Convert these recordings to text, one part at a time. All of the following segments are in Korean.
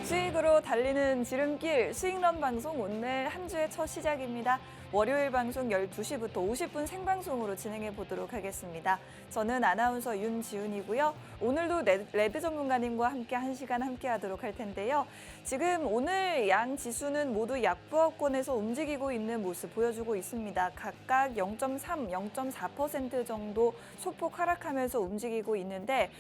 수익으로 달리는 지름길 수익런 방송 오늘 한 주의 첫 시작입니다. 월요일 방송 12시부터 50분 생방송으로 진행해 보도록 하겠습니다. 저는 아나운서 윤지훈이고요. 오늘도 레드 전문가님과 함께 1시간 함께 하도록 할 텐데요. 지금 오늘 양 지수는 모두 약보합권에서 움직이고 있는 모습 보여주고 있습니다. 각각 0.3, 0.4% 정도 소폭 하락하면서 움직이고 있는데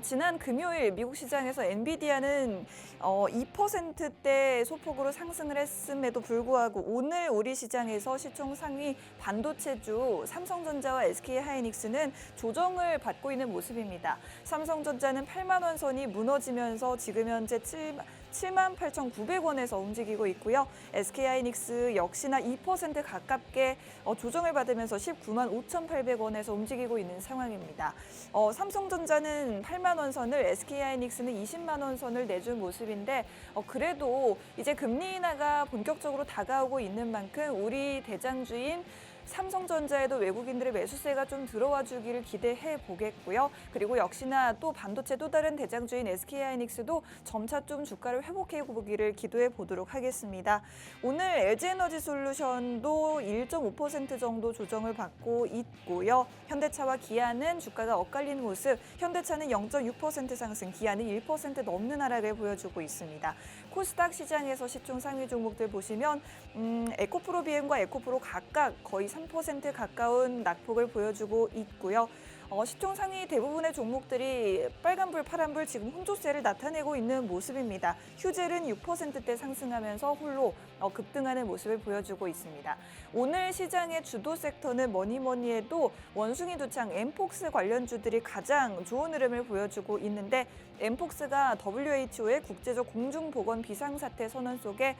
지난 금요일 미국 시장에서 엔비디아는 2%대 소폭으로 상승을 했음에도 불구하고 오늘 우리 시장에서 시총 상위 반도체주 삼성전자와 SK하이닉스는 조정을 받고 있는 모습입니다. 삼성전자는 8만 원 선이 무너지면서 지금 현재 78,900원에서 움직이고 있고요. SK하이닉스 역시나 2% 가깝게 조정을 받으면서 19만 5,800원에서 움직이고 있는 상황입니다. 삼성전자는 8만 원 선을, SK하이닉스는 20만 원 선을 내준 모습인데 그래도 이제 금리 인하가 본격적으로 다가오고 있는 만큼 우리 대장주인 삼성전자에도 외국인들의 매수세가 좀 들어와 주기를 기대해 보겠고요. 그리고 역시나 또 반도체 또 다른 대장주인 SK하이닉스도 점차 좀 주가를 회복해 보기를 기도해 보도록 하겠습니다. 오늘 LG에너지솔루션도 1.5% 정도 조정을 받고 있고요. 현대차와 기아는 주가가 엇갈리는 모습, 현대차는 0.6% 상승, 기아는 1% 넘는 하락을 보여주고 있습니다. 코스닥 시장에서 시총 상위 종목들 보시면 에코프로비엠과 에코프로 각각 거의 3% 가까운 낙폭을 보여주고 있고요. 시총 상위 대부분의 종목들이 빨간불, 파란불 지금 혼조세를 나타내고 있는 모습입니다. 휴젤은 6%대 상승하면서 홀로 급등하는 모습을 보여주고 있습니다. 오늘 시장의 주도 섹터는 뭐니 해도 원숭이 두창 엠폭스 관련주들이 가장 좋은 흐름을 보여주고 있는데 엠폭스가 WHO의 국제적 공중보건 비상사태 선언 속에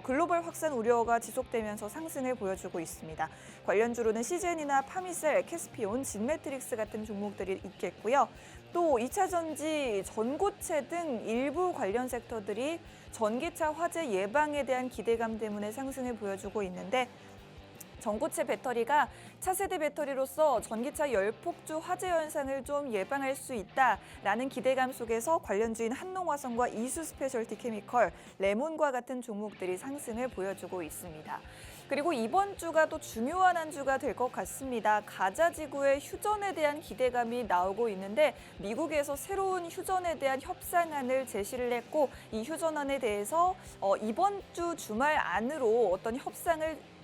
글로벌 확산 우려가 지속되면서 상승을 보여주고 있습니다. 관련주로는 시젠이나 파미셀, 캐스피온, 진매트릭스 같은 종목들이 있겠고요. 또 2차 전지, 전고체 등 일부 관련 섹터들이 전기차 화재 예방에 대한 기대감 때문에 상승을 보여주고 있는데 전고체 배터리가 차세대 배터리로서 전기차 열폭주 화재 현상을 좀 예방할 수 있다라는 기대감 속에서 관련주인 한농화성과 이수스페셜티 케미컬, 레몬과 같은 종목들이 상승을 보여주고 있습니다. 그리고 이번 주가 또 중요한 한 주가 될 것 같습니다. 가자 지구의 휴전에 대한 기대감이 나오고 있는데 미국에서 새로운 휴전에 대한 협상안을 제시를 했고 이 휴전안에 대해서 이번 주 주말 안으로 어떤 협상을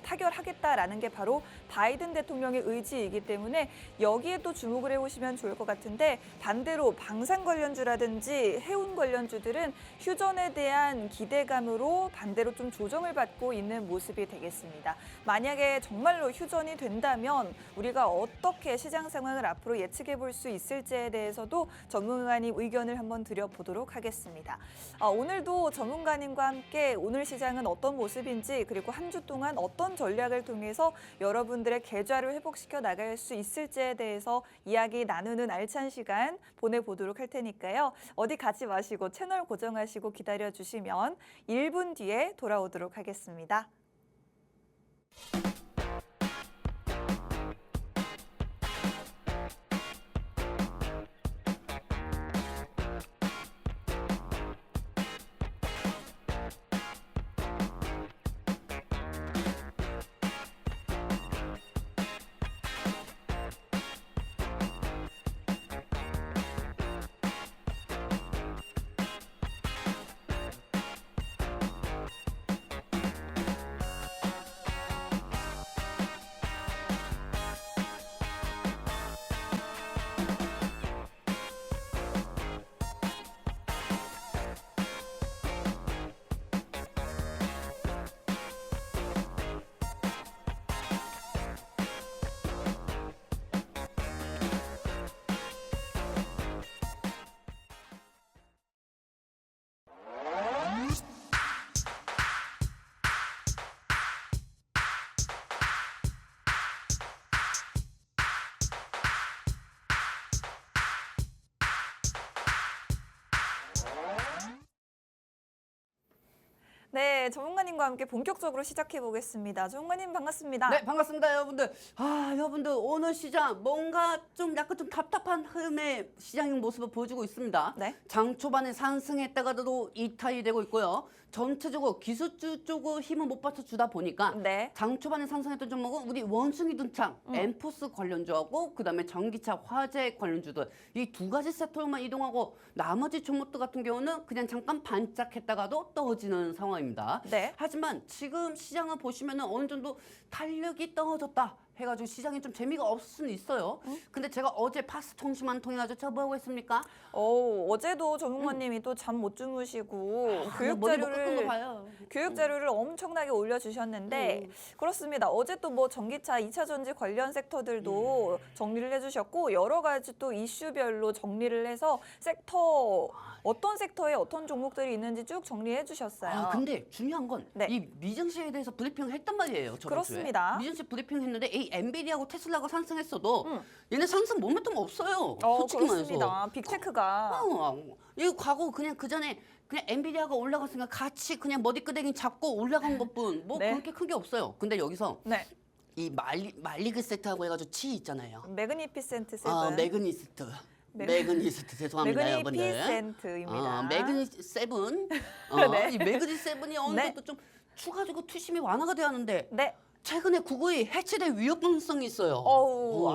타결하겠다라는 게 바로 바이든 대통령의 의지이기 때문에 여기에 또 주목을 해보시면 좋을 것 같은데 반대로 방산 관련주라든지 해운 관련주들은 휴전에 대한 기대감으로 반대로 좀 조정을 받고 있는 모습이 되겠습니다. 만약에 정말로 휴전이 된다면 우리가 어떻게 시장 상황을 앞으로 예측해 볼 수 있을지에 대해서도 전문가님 의견을 한번 드려보도록 하겠습니다. 오늘도 전문가님과 함께 오늘 시장은 어떤 모습인지 그리고 한 주 동안 어떤 전략을 통해서 여러분들의 계좌를 회복시켜 나갈 수 있을지에 대해서 이야기 나누는 알찬 시간 보내보도록 할 테니까요. 어디 가지 마시고 채널 고정하시고 기다려주시면 1분 뒤에 돌아오도록 하겠습니다. 네, 전문가님과 함께 본격적으로 시작해 보겠습니다. 전문가님 반갑습니다. 네, 반갑습니다, 여러분들. 여러분들 오늘 시장 뭔가 좀 약간 좀 답답한 흐름의 시장의 모습을 보여주고 있습니다. 네. 장 초반에 상승했다가도 이탈이 되고 있고요. 전체적으로 기술주 쪽으로 힘을 못 받쳐주다 보니까 네. 장 초반에 상승했던 종목은 우리 원숭이 등창, 엠포스 관련주하고 그다음에 전기차, 화재 관련주들 이 두 가지 섹터로만 이동하고 나머지 종목들 같은 경우는 그냥 잠깐 반짝했다가도 떨어지는 상황입니다. 네. 하지만 지금 시장을 보시면은 어느 정도 탄력이 떨어졌다 해가지고 시장에 좀 재미가 없을 수는 있어요. 근데 제가 어제 파스 통신만 통해 가지고 제가 뭐라고 했습니까? 어제도 전문가님이 또 잠 못 주무시고 교육 머리 못 깎은 거 자료를 봐요. 교육 자료를 엄청나게 올려주셨는데 그렇습니다. 어제 또 뭐 전기차, 2차 전지 관련 섹터들도 정리를 해주셨고 여러 가지 또 이슈별로 정리를 해서 섹터 어떤 섹터에 어떤 종목들이 있는지 쭉 정리해 주셨어요. 근데 중요한 건 이 네. 미증시에 대해서 브리핑을 했단 말이에요. 저번 그렇습니다. 주에. 미증시 브리핑 했는데 이 엔비디아하고 테슬라가 상승했어도 얘네 상승 모멘텀 없어요. 솔직히 그렇습니다. 말해서. 빅테크가 이 과거 그냥 그 전에 그냥 엔비디아가 올라갔으니까 같이 그냥 머리끄댕이 잡고 올라간 것뿐 뭐 네. 그렇게 큰 게 없어요. 근데 여기서 네. 이 말리그 세트하고 해가지고 치 있잖아요. 매그니피센트 세븐. 매그니스트. 매그니스트 죄송합니다, 여러분들. 매그니피센트입니다. 매그니스트 세븐. 네. 이 매그니스트 세븐이 어느 네. 정도 좀 추가적으로 투심이 완화가 되어 하는데 네. 최근에 구글이 해체될 위협성이 있어요.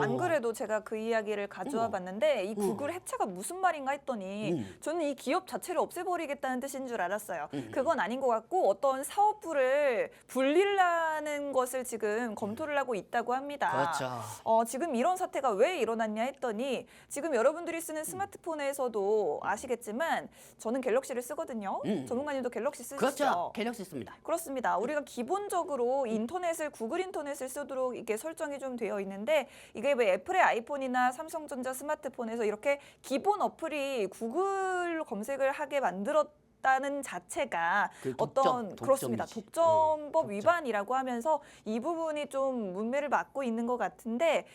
안 그래도 제가 그 이야기를 가져와 봤는데 이 구글 해체가 무슨 말인가 했더니 저는 이 기업 자체를 없애버리겠다는 뜻인 줄 알았어요. 그건 아닌 것 같고 어떤 사업부를 분리하는 것을 지금 검토를 하고 있다고 합니다. 그렇죠. 지금 이런 사태가 왜 일어났냐 했더니 지금 여러분들이 쓰는 스마트폰에서도 아시겠지만 저는 갤럭시를 쓰거든요. 전문가님도 갤럭시 쓰시죠? 그렇죠. 갤럭시 씁니다. 그렇습니다. 우리가 기본적으로 인터넷을 구글 인터넷을 쓰도록 이게 설정이 좀 되어 있는데 이게 왜 애플의 아이폰이나 삼성전자 스마트폰에서 이렇게 기본 어플이 구글로 검색을 하게 만들었다는 자체가 그렇습니다. 독점법 위반이라고 하면서 이 부분이 좀 문매를 맞고 있는 것 같은데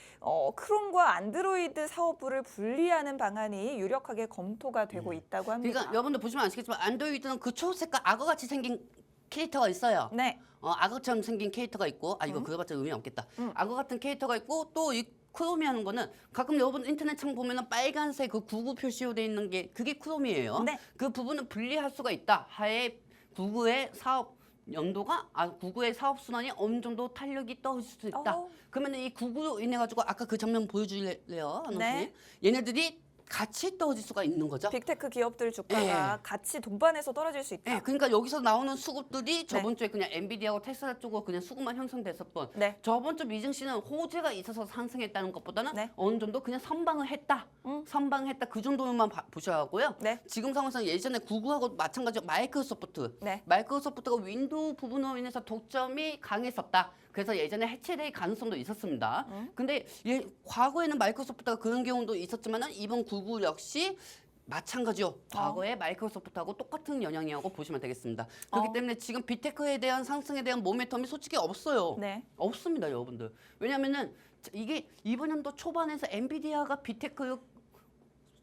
크롬과 안드로이드 사업부를 분리하는 방안이 유력하게 검토가 되고 있다고 합니다. 그러니까 여러분들 보시면 아시겠지만 안드로이드는 그 초색깔 악어같이 생긴 캐릭터가 있어요. 네. 악어처럼 생긴 캐릭터가 있고 이거 그거봤자 의미 없겠다. 악어 같은 캐릭터가 있고 또 이 크롬이 하는 거는 가끔 여러분 인터넷 창 보면은 빨간색 그 구글 표시로 돼 있는 게 그게 크롬이에요. 네. 그 부분은 분리할 수가 있다. 하에 구글의 사업 연도가 구글의 사업 순환이 어느 정도 탄력이 떨어질 수 있다. 그러면 이 구글로 인해 가지고 아까 그 장면 보여줄래요? 네. 얘네들이 같이 떨어질 수가 있는 거죠. 빅테크 기업들 주가가 같이 동반해서 떨어질 수 있다. 네, 그러니까 여기서 나오는 수급들이 저번 주에 그냥 엔비디아하고 테슬라 쪽으로 그냥 수급만 형성됐을 뿐 네. 저번 주 미증시는 호재가 있어서 상승했다는 것보다는 네. 어느 정도 그냥 선방을 했다. 선방했다 그 정도만 보셔야 하고요. 네. 지금 상황에서는 예전에 구글하고 마찬가지로 마이크로소프트. 네. 마이크로소프트가 윈도우 부분으로 인해서 독점이 강했었다. 그래서 예전에 해체될 가능성도 있었습니다. 근데 과거에는 마이크로소프트가 그런 경우도 있었지만 이번 구글 역시 마찬가지요. 과거에 마이크로소프트하고 똑같은 영향이라고 보시면 되겠습니다. 그렇기 때문에 지금 빅테크에 대한 상승에 대한 모멘텀이 솔직히 없어요. 네. 없습니다, 여러분들. 왜냐면은 이게 이번 연도 초반에서 엔비디아가 빅테크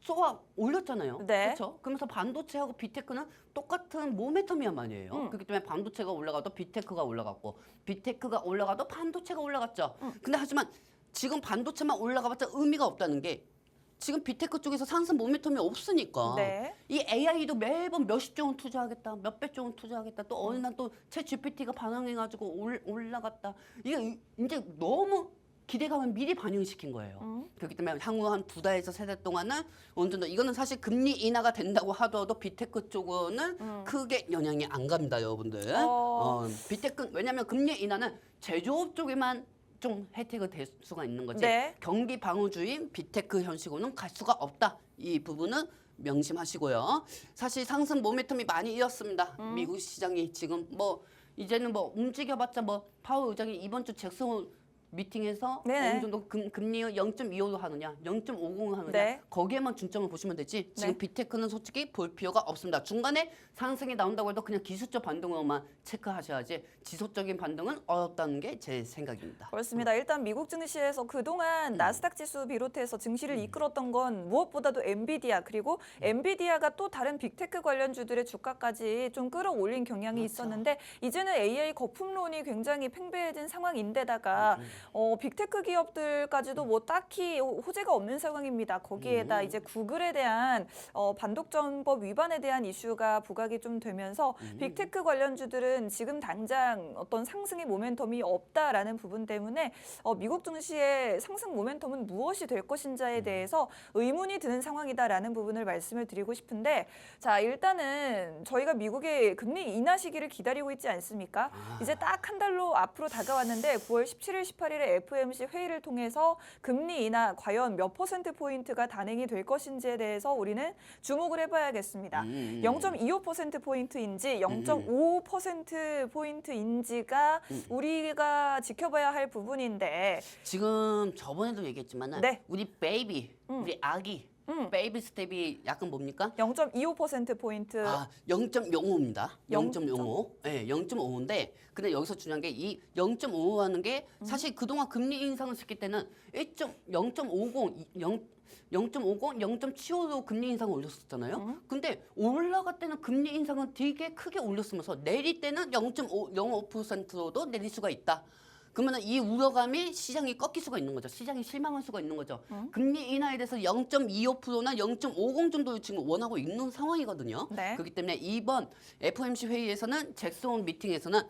쏘아 올렸잖아요. 네. 그렇죠? 그러면서 반도체하고 빅테크는 똑같은 모멘텀이란 말이에요. 그렇기 때문에 반도체가 올라가도 빅테크가 올라갔고 빅테크가 올라가도 반도체가 올라갔죠. 근데 하지만 지금 반도체만 올라가봤자 의미가 없다는 게 지금 빅테크 쪽에서 상승 모멘텀이 없으니까 네. 이 AI도 매번 몇십조 원 투자하겠다, 몇백조 원 투자하겠다, 또 어느 날 또 챗 GPT가 반응해가지고 올라갔다. 이게 이제 너무 기대감을 미리 반영시킨 거예요. 그렇기 때문에 향후 한 2달에서 3달 동안은 어느 정도 이거는 사실 금리 인하가 된다고 하더라도 빅테크 쪽은 크게 영향이 안 갑니다, 여러분들. 빅테크 왜냐하면 금리 인하는 제조업 쪽에만 좀 혜택이 될 수가 있는 거지. 네. 경기 방어주인 빅테크 현식으로는 갈 수가 없다. 이 부분은 명심하시고요. 사실 상승 모멘텀이 많이 이었습니다. 미국 시장이 지금 뭐 이제는 뭐 움직여봤자 뭐 파월 의장이 이번 주 잭슨 미팅에서 네네. 어느 정도 금리 0.25로 하느냐, 0.50을 하느냐 네. 거기에만 중점을 보시면 되지. 지금 네. 빅테크는 솔직히 볼 필요가 없습니다. 중간에 상승이 나온다고 해도 그냥 기술적 반등으로만 체크하셔야지 지속적인 반등은 어렵다는 게 제 생각입니다. 그렇습니다. 일단 미국 증시에서 그동안 나스닥 지수 비롯해서 증시를 이끌었던 건 무엇보다도 엔비디아 그리고 엔비디아가 또 다른 빅테크 관련주들의 주가까지 좀 끌어올린 경향이 그렇죠. 있었는데 이제는 AI 거품론이 굉장히 팽배해진 상황인데다가 빅테크 기업들까지도 뭐 딱히 호재가 없는 상황입니다. 거기에다 이제 구글에 대한 반독점법 위반에 대한 이슈가 부각이 좀 되면서 빅테크 관련주들은 지금 당장 어떤 상승의 모멘텀이 없다라는 부분 때문에 미국 증시의 상승 모멘텀은 무엇이 될 것인지에 대해서 의문이 드는 상황이다라는 부분을 말씀을 드리고 싶은데 자 일단은 저희가 미국의 금리 인하 시기를 기다리고 있지 않습니까? 이제 딱 한 달로 앞으로 다가왔는데 9월 17일, 18일에 FOMC 회의를 통해서 금리 인하 과연 몇 %포인트가 단행이 될 것인지에 대해서 우리는 주목을 해봐야겠습니다. 0.25%포인트인지 0.5%포인트인지가 우리가 지켜봐야 할 부분인데 지금 저번에도 얘기했지만 네. 우리 베이비, 우리 아기 베이비 스텝이 약간 뭡니까? 0.25%포인트 0.05입니다. 0. 0.05. 네, 0.5인데 근데 여기서 중요한 게 이 0.5라는 게 사실 그동안 금리 인상을 시킬 때는 0.50, 0.75로 금리 인상을 올렸었잖아요. 근데 올라갈 때는 금리 인상은 되게 크게 올렸으면서 내릴 때는 0.05%로도 내릴 수가 있다. 그러면 이 우려감이 시장이 꺾일 수가 있는 거죠. 시장이 실망할 수가 있는 거죠. 금리 인하에 대해서 0.25%나 0.50 정도를 지금 원하고 있는 상황이거든요. 네. 그렇기 때문에 이번 FOMC 회의에서는 잭슨 미팅에서는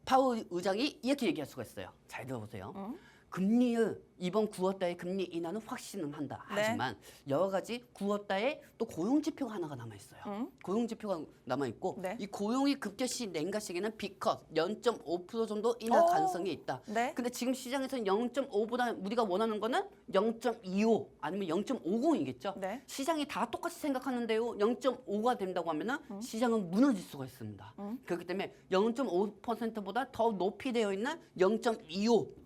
파월 의장이 이렇게 얘기할 수가 있어요. 잘 들어보세요. 금리를 이번 9월달에 금리 인하는 확신은 한다. 네. 하지만 여러 가지 9월달에 또 고용 지표가 하나가 남아 있어요. 고용 지표가 남아 있고 네. 이 고용이 급격히 냉가 시기는 B컷 0.5% 정도 인하 가능성이 있다. 네. 근데 지금 시장에서는 0.5보다 우리가 원하는 거는 0.25 아니면 0.50이겠죠. 네. 시장이 다 똑같이 생각하는데요. 0.5가 된다고 하면은 시장은 무너질 수가 있습니다. 그렇기 때문에 0.5%보다 더 높이 되어 있는 0.25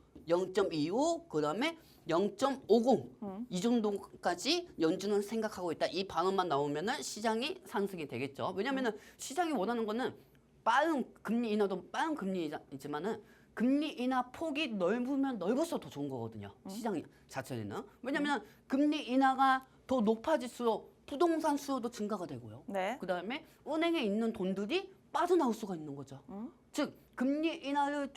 그다음에 0.50 이 정도까지 연준은 생각하고 있다. 이 반응만 나오면은 시장이 상승이 되겠죠. 왜냐면은 시장이 원하는 거는 빠른 금리 인하도 빠른 금리이지만은 금리 인하 폭이 넓으면 넓을수록 더 좋은 거거든요. 시장 자체는. 왜냐면 금리 인하가 더 높아질수록 부동산 수요도 증가가 되고요. 네. 그다음에 은행에 있는 돈들이 빠져나올 수가 있는 거죠. 즉 금리 인하를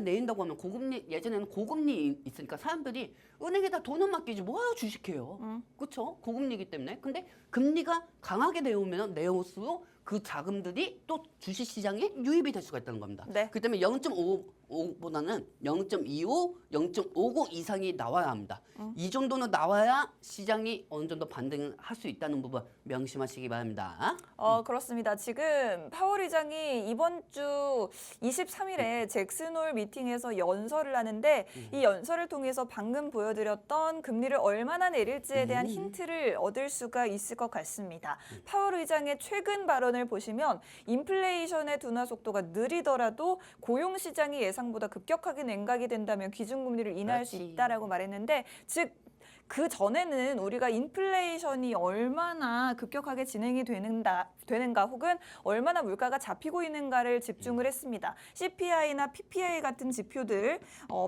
내린다고 하면 고금리 예전에는 고금리 있으니까 사람들이 은행에다 돈을 맡기지 뭐하러 주식해요. 그렇죠? 고금리이기 때문에. 근데 금리가 강하게 내올수록 그 자금들이 또 주식시장에 유입이 될 수가 있다는 겁니다. 네. 그렇기 때문에 0.5보다는 0.25, 0.50 이상이 나와야 합니다. 이 정도는 나와야 시장이 어느 정도 반등을 할 수 있다는 부분 명심하시기 바랍니다. 그렇습니다. 지금 파월 의장이 이번 주 23일에 잭슨홀 미팅에서 연설을 하는데 이 연설을 통해서 방금 보여드렸던 금리를 얼마나 내릴지에 대한 힌트를 얻을 수가 있을 것 같습니다. 파월 의장의 최근 발언을 보시면 인플레이션의 둔화 속도가 느리더라도 고용 시장이 예상보다 급격하게 냉각이 된다면 기준금리를 인하할 수 그렇지. 있다라고 말했는데 즉 그 전에는 우리가 인플레이션이 얼마나 급격하게 진행이 되는가 혹은 얼마나 물가가 잡히고 있는가를 집중을 했습니다. CPI나 PPI 같은 지표들,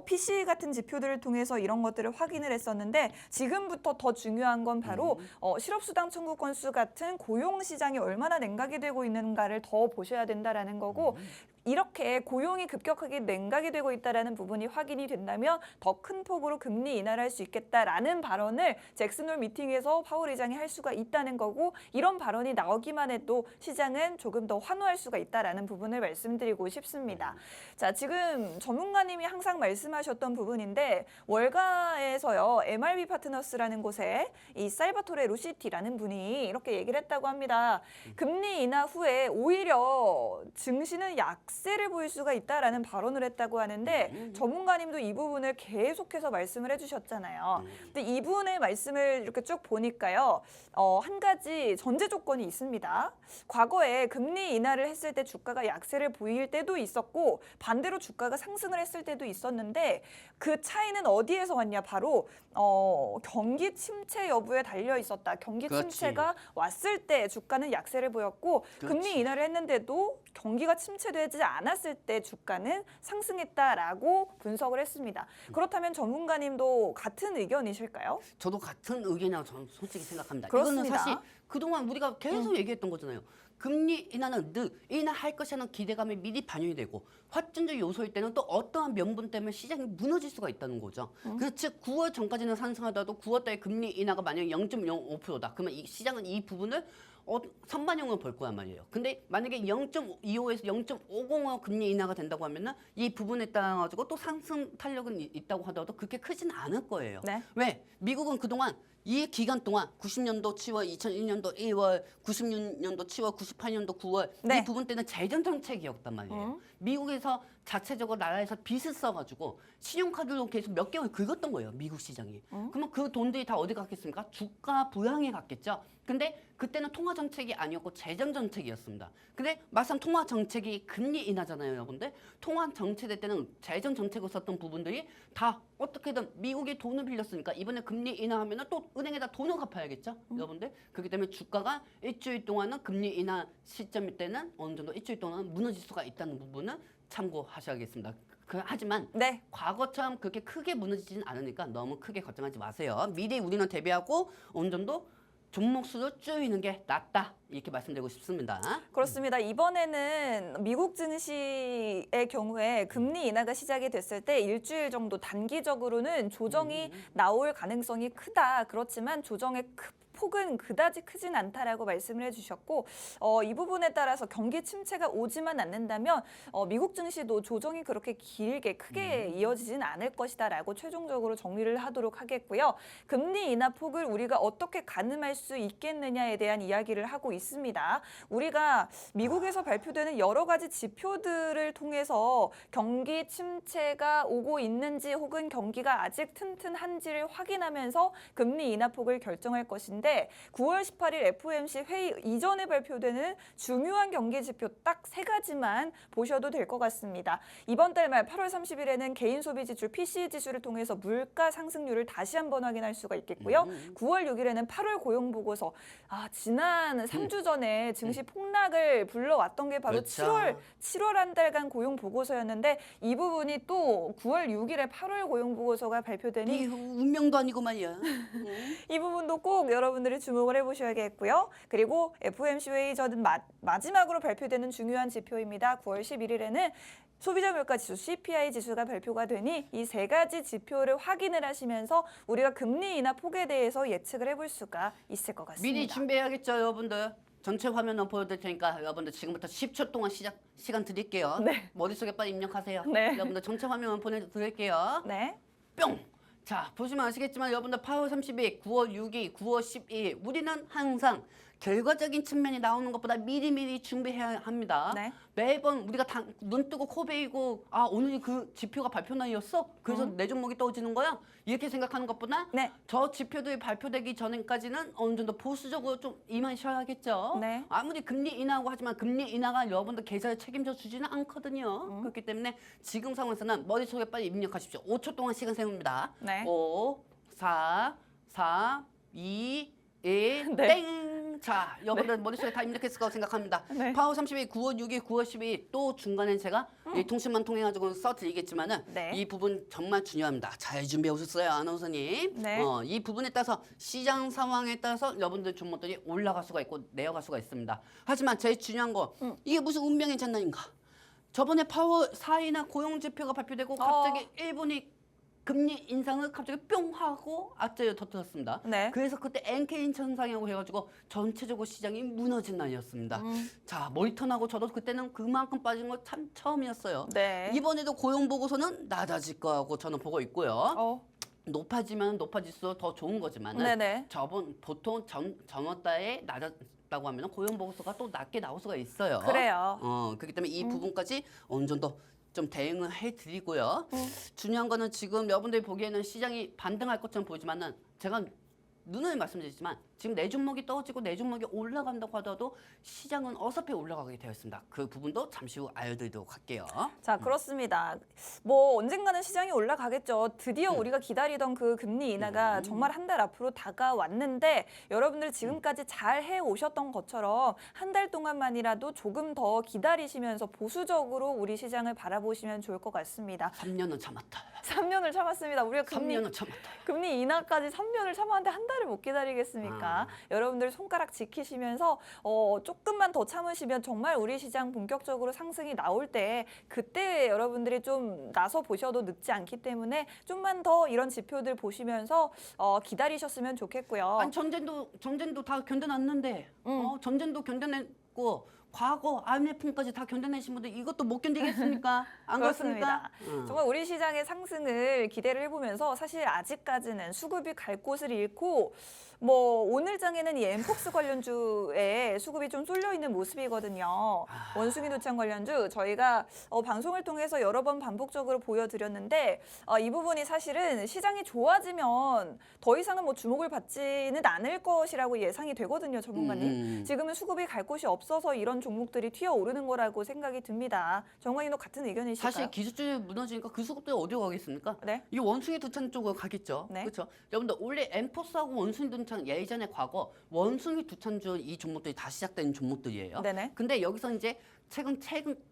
PCE 같은 지표들을 통해서 이런 것들을 확인을 했었는데 지금부터 더 중요한 건 바로 실업수당 청구 건수 같은 고용 시장이 얼마나 냉각이 되고 있는가를 더 보셔야 된다라는 거고 이렇게 고용이 급격하게 냉각이 되고 있다는 부분이 확인이 된다면 더 큰 폭으로 금리 인하를 할 수 있겠다라는 발언을 잭슨홀 미팅에서 파월 의장이 할 수가 있다는 거고 이런 발언이 나오기만 해도 시장은 조금 더 환호할 수가 있다라는 부분을 말씀드리고 싶습니다. 자, 지금 전문가님이 항상 말씀하셨던 부분인데 월가에서요 MRB 파트너스라는 곳에 이 살바토레 루시티라는 분이 이렇게 얘기를 했다고 합니다. 금리 인하 후에 오히려 증시는 약세 약세를 보일 수가 있다라는 발언을 했다고 하는데 전문가님도 이 부분을 계속해서 말씀을 해주셨잖아요. 근데 이분의 말씀을 이렇게 쭉 보니까요. 한 가지 전제 조건이 있습니다. 과거에 금리 인하를 했을 때 주가가 약세를 보일 때도 있었고 반대로 주가가 상승을 했을 때도 있었는데 그 차이는 어디에서 왔냐? 바로 경기 침체 여부에 달려 있었다. 경기 그렇지. 침체가 왔을 때 주가는 약세를 보였고 그렇지. 금리 인하를 했는데도 경기가 침체되지 않았을 때 주가는 상승했다라고 분석을 했습니다. 그렇다면 전문가님도 같은 의견이실까요? 저도 같은 의견이라고 저는 솔직히 생각합니다. 그렇습니다. 이거는 사실 그동안 우리가 계속 얘기했던 거잖아요. 금리 인하는 인하할 것이라는 기대감이 미리 반영이 되고 확진적 요소일 때는 또 어떠한 명분 때문에 시장이 무너질 수가 있다는 거죠. 그래서 즉 9월 전까지는 상승하더라도 9월 달에 금리 인하가 만약에 0.05%다. 그러면 이 시장은 이 부분을 선반영을 볼 거란 말이에요. 근데 만약에 0.25에서 0.50 금리 인하가 된다고 하면은 이 부분에 따라 가지고 또 상승 탄력은 있다고 하더라도 그렇게 크진 않을 거예요. 네. 왜? 미국은 그동안 이 기간 동안 90년도 7월, 2001년도 1월, 96년도 7월, 98년도 9월 네. 이 부분 때는 재정 정책이었단 말이에요. 미국에서 자체적으로 나라에서 빚을 써가지고 신용카드로 계속 몇 개월 긁었던 거예요. 미국 시장이. 그러면 그 돈들이 다 어디 갔겠습니까? 주가 부양에 갔겠죠. 근데 그때는 통화 정책이 아니었고 재정 정책이었습니다. 근데 막상 통화 정책이 금리 인하잖아요, 여러분들. 통화 정책 될 때는 재정 정책으로 썼던 부분들이 다 어떻게든 미국이 돈을 빌렸으니까 이번에 금리 인하하면 또 은행에다 돈을 갚아야겠죠, 여러분들. 그렇기 때문에 주가가 일주일 동안은 금리 인하 시점일 때는 어느 정도 일주일 동안 무너질 수가 있다는 부분은 참고하셔야겠습니다. 하지만 네. 과거처럼 그렇게 크게 무너지지는 않으니까 너무 크게 걱정하지 마세요. 미리 우리는 대비하고 어느 정도 종목 수를 줄이는 게 낫다. 이렇게 말씀드리고 싶습니다. 그렇습니다. 이번에는 미국 증시의 경우에 금리 인하가 시작이 됐을 때 일주일 정도 단기적으로는 조정이 나올 가능성이 크다. 그렇지만 조정의 폭은 그다지 크진 않다라고 말씀을 해주셨고 이 부분에 따라서 경기 침체가 오지만 않는다면 미국 증시도 조정이 그렇게 길게 크게 이어지진 않을 것이다라고 최종적으로 정리를 하도록 하겠고요. 금리 인하 폭을 우리가 어떻게 가늠할 수 있겠느냐에 대한 이야기를 하고 있습니다. 우리가 미국에서 발표되는 여러 가지 지표들을 통해서 경기 침체가 오고 있는지 혹은 경기가 아직 튼튼한지를 확인하면서 금리 인하 폭을 결정할 것인데 9월 18일 FOMC 회의 이전에 발표되는 중요한 경기 지표 딱 3가지만 보셔도 될 것 같습니다. 이번 달 말 8월 30일에는 개인 소비 지출 PCE 지수를 통해서 물가 상승률을 다시 한번 확인할 수가 있겠고요. 9월 6일에는 8월 고용 보고서 지난 3주 전에 증시 폭락을 불러왔던 게 바로 그렇죠. 7월 한 달간 고용 보고서였는데 이 부분이 또 9월 6일에 8월 고용 보고서가 발표되니 이 운명도 아니고 말이야. 이 부분도 꼭 여러분들이 주목을 해보셔야겠고요. 그리고 FOMC 회의 전 마지막으로 발표되는 중요한 지표입니다. 9월 11일에는 소비자 물가 지수 CPI 지수가 발표가 되니 이 3가지 지표를 확인을 하시면서 우리가 금리 인하 폭에 대해서 예측을 해볼 수가 있을 것 같습니다. 미리 준비해야겠죠, 여러분들. 전체 화면 보여드릴 테니까 여러분들 지금부터 10초 동안 시간 드릴게요. 네. 머릿속에 빨리 입력하세요. 네. 여러분들 전체 화면 보내드릴게요. 네. 뿅! 자, 보시면 아시겠지만 여러분들 8월 30일, 9월 6일, 9월 12일 우리는 항상 결과적인 측면이 나오는 것보다 미리미리 준비해야 합니다. 네. 매번 우리가 눈 뜨고 코 베이고 오늘이 그 지표가 발표 날이었어? 그래서 내 종목이 떨어지는 거야? 이렇게 생각하는 것보다 네. 저 지표들이 발표되기 전까지는 어느 정도 보수적으로 좀 임하셔야겠죠. 네. 아무리 금리 인하하고 하지만 금리 인하가 여러분들 계좌에 책임져 주지는 않거든요. 그렇기 때문에 지금 상황에서는 머릿속에 빨리 입력하십시오. 5초 동안 시간 세웁니다. 네. 5, 4, 2, 1, 네. 땡! 자, 여러분들 머릿속에 다 입력했을 거라고 생각합니다. 네. 8월 30일, 9월 6일, 9월 12일 또 중간에 제가 이 통신만 통해 가지고 써드리겠지만은 네. 이 부분 정말 중요합니다. 잘 준비해 오셨어요, 아나운서님. 네. 이 부분에 따라서 시장 상황에 따라서 여러분들 종목들이 올라갈 수가 있고 내려갈 수가 있습니다. 하지만 제일 중요한 거 이게 무슨 운명의 장난인가? 저번에 8월 4일이나 고용 지표가 발표되고 갑자기 일본이 금리 인상을 갑자기 뿅 하고 악재를 터뜨렸습니다. 네. 그래서 그때 엔케인 천상이라고 해가지고 전체적으로 시장이 무너진 날이었습니다. 자, 머리턴하고 저도 그때는 그만큼 빠진 거 참 처음이었어요. 네. 이번에도 고용 보고서는 낮아질 거라고 저는 보고 있고요. 높아지면 높아질수록 더 좋은 거지만 네네. 보통 전월 달에 나왔다고 하면 고용 보고서가 또 낮게 나올 수가 있어요. 그래요. 그렇기 때문에 이 부분까지 어느 정도 좀 대응을 해드리고요. 중요한 거는 지금 여러분들이 보기에는 시장이 반등할 것처럼 보이지만은 제가 누누이 말씀드리지만 지금 내 종목이 떨어지고 내 종목이 올라간다고 하더라도 시장은 어설프게 올라가게 되어 있습니다. 그 부분도 잠시 후 알려드리도록 할게요. 자, 그렇습니다. 뭐 언젠가는 시장이 올라가겠죠. 드디어 우리가 기다리던 그 금리 인하가 정말 한 달 앞으로 다가왔는데 여러분들 지금까지 잘 해오셨던 것처럼 한 달 동안만이라도 조금 더 기다리시면서 보수적으로 우리 시장을 바라보시면 좋을 것 같습니다. 3년은 참았다. 3년을 참았습니다. 우리가 3년은 참았다. 금리 인하까지 3년을 참았는데 한 달을 못 기다리겠습니까? 여러분들 손가락 지키시면서 조금만 더 참으시면 정말 우리 시장 본격적으로 상승이 나올 때 그때 여러분들이 좀 나서 보셔도 늦지 않기 때문에 좀만 더 이런 지표들 보시면서 기다리셨으면 좋겠고요. 아니 전쟁도 다 견뎌놨는데 전쟁도 견뎌냈고 과거 IMF까지 다 견뎌내신 분들 이것도 못 견디겠습니까? 안 그렇습니까? 정말 우리 시장의 상승을 기대를 해보면서 사실 아직까지는 수급이 갈 곳을 잃고 뭐 오늘 장에는 이 엠폭스 관련주에 수급이 좀 쏠려 있는 모습이거든요. 원숭이 도창 관련주 저희가 방송을 통해서 여러 번 반복적으로 보여드렸는데 이 부분이 사실은 시장이 좋아지면 더 이상은 뭐 주목을 받지는 않을 것이라고 예상이 되거든요, 전문가님. 지금은 수급이 갈 곳이 없어서 이런 종목들이 튀어오르는 거라고 생각이 듭니다. 정관님도 같은 의견이실까요? 사실 기술주의 무너지니까 그 수급들이 어디로 가겠습니까? 네. 이 원숭이 두창 쪽으로 가겠죠. 네. 그렇죠. 여러분들 원래 엠포스하고 원숭이 두창 예전에 과거 원숭이 두창주 이 종목들이 다 시작된 종목들이에요. 네네. 근데 여기서 이제 최근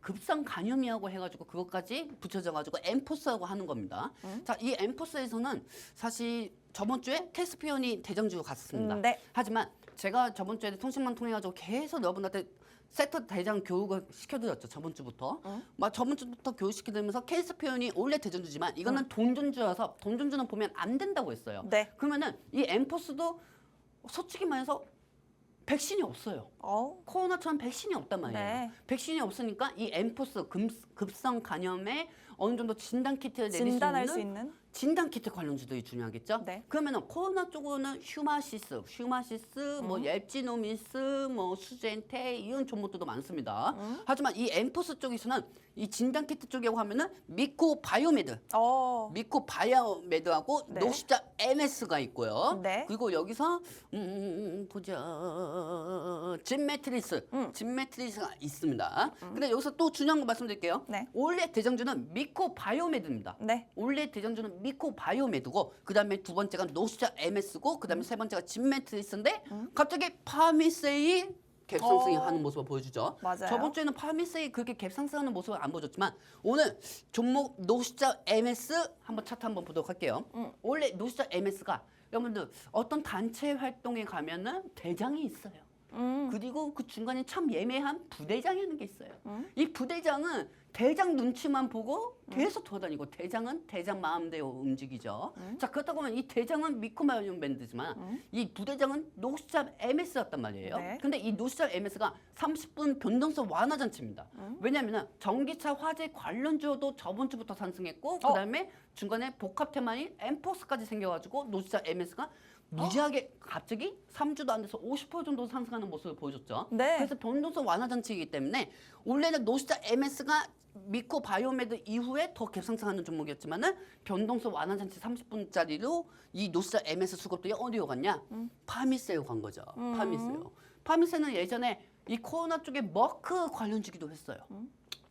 급성 간염이라고 해가지고 그것까지 붙여져가지고 엠포스하고 하는 겁니다. 자, 이 엠포스에서는 사실 저번 주에 캐스피온이 대장주로 갔습니다. 네. 하지만 제가 저번 주에 통신망 통해가지고 계속 여러분한테 섹터 대장 교육을 시켜드렸죠. 저번 주부터. 막 저번 주부터 교육시켜드리면서 캐스피온이 원래 대장주지만 이거는 돈전주여서 돈전주는 보면 안 된다고 했어요. 네. 그러면은 이 엠포스도 솔직히 말해서 백신이 없어요. 코로나처럼 백신이 없단 말이에요. 네. 백신이 없으니까 이 엠포스 급성 간염에 어느 정도 진단 키트를 내릴 진단할 수 수 있는 있는? 진단 키트 관련주들이 중요하겠죠. 네. 그러면은 코로나 쪽으로는 휴마시스, 뭐 앱지노미스, 뭐 수젠테 이런 종목들도 많습니다. 하지만 이 엠포스 쪽에서는 이 진단 키트 쪽이라고 하면은 미코 바이오메드, 미코 바이오메드하고 네. 녹십자 MS가 있고요. 네. 그리고 여기서 보자 진메트리스가 있습니다. 근데 여기서 또 중요한 거 말씀드릴게요. 네. 원래 대장주는 미코 바이오메드입니다. 네. 원래 대장주는 미코 바이오메드고 그다음에 두 번째가 노스자 MS고 그다음에 세 번째가 진메트리스인데 갑자기 파미세이 갭상승이 하는 모습을 보여주죠. 맞아요. 저번 주에는 파미세이 그렇게 갭상승하는 모습을 안 보여줬지만 오늘 종목 노스자 MS 한번 차트 한번 보도록 할게요. 원래 노스자 MS가 여러분들 어떤 단체 활동에 가면은 대장이 있어요. 그리고 그 중간에 참 예매한 부대장이 하는 게 있어요. 이 부대장은 대장 눈치만 보고 계속 돌아다니고 대장은 대장 마음대로 움직이죠. 자, 그렇다고 하면 이 대장은 미코마이온 밴드지만 이 부대장은 노스잡 MS였단 말이에요. 네. 근데 이 노스잡 MS가 30분 변동성 완화 장치입니다. 왜냐하면 전기차 화재 관련주도 저번 주부터 상승했고 그다음에 중간에 복합 테마인 엠포스까지 생겨가지고 노스잡 MS가 무지하게 갑자기 3주도 안 돼서 50% 정도 상승하는 모습을 보여줬죠. 네. 그래서 변동성 완화 장치이기 때문에 원래는 노스자 MS가 미코 바이오메드 이후에 더 갭상승하는 종목이었지만은 변동성 완화 장치 30분짜리로 이 노스자 MS 수급들이 어디로 갔냐? 파미세로 간 거죠. 파미세요. 파미세는 예전에 이 코로나 쪽에 머크 관련주기도 했어요.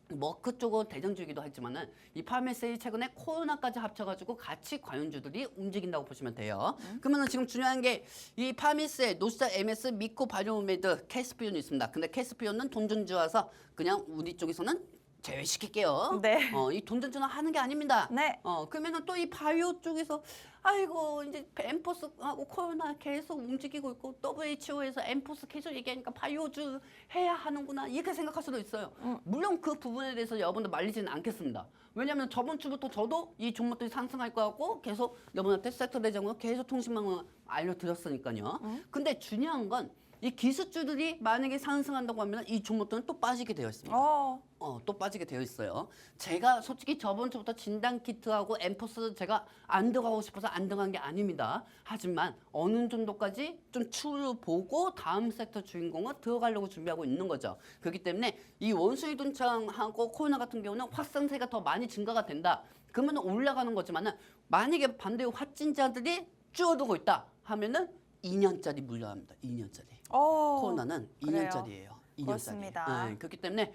머크 쪽은 대장주이기도 했지만은 이 파메세이 최근에 코로나까지 합쳐가지고 같이 관련주들이 움직인다고 보시면 돼요. 그러면은 지금 중요한 게 이 파미세, 노스자 MS, 미코 바이오메드, 캐스피온이 있습니다. 근데 캐스피온은 돈전주라서 그냥 우리 쪽에서는 제외시킬게요. 네. 이 돈전주는 하는 게 아닙니다. 네. 그러면은 또 이 바이오 쪽에서 아이고 이제 엠포스하고 코로나 계속 움직이고 있고 WHO에서 엠포스 계속 얘기하니까 바이오주 해야 하는구나 이렇게 생각할 수도 있어요. 물론 그 부분에 대해서 여러분들 말리지는 않겠습니다. 왜냐하면 저번 주부터 저도 이 종목들이 상승할 것 같고 계속 여러분한테 섹터 대장으로 계속 통신망을 알려드렸으니까요. 근데 중요한 건 이 기술주들이 만약에 상승한다고 하면 이 종목들은 또 빠지게 되어 있습니다. 또 빠지게 되어 있어요. 제가 솔직히 저번 주부터 진단키트하고 엠포스 제가 안 들어가고 싶어서 안 들어간 게 아닙니다. 하지만 어느 정도까지 좀 추를 보고 다음 섹터 주인공은 들어가려고 준비하고 있는 거죠. 그렇기 때문에 이 원숭이 dun창하고 코로나 같은 경우는 확산세가 더 많이 증가가 된다. 그러면 올라가는 거지만은 만약에 반대로 확진자들이 줄어들고 있다 하면은 2년짜리 물려합니다. 2년짜리. 코로나는 그래요. 2년짜리예요. 2년짜리. 그렇습니다. 그렇기 때문에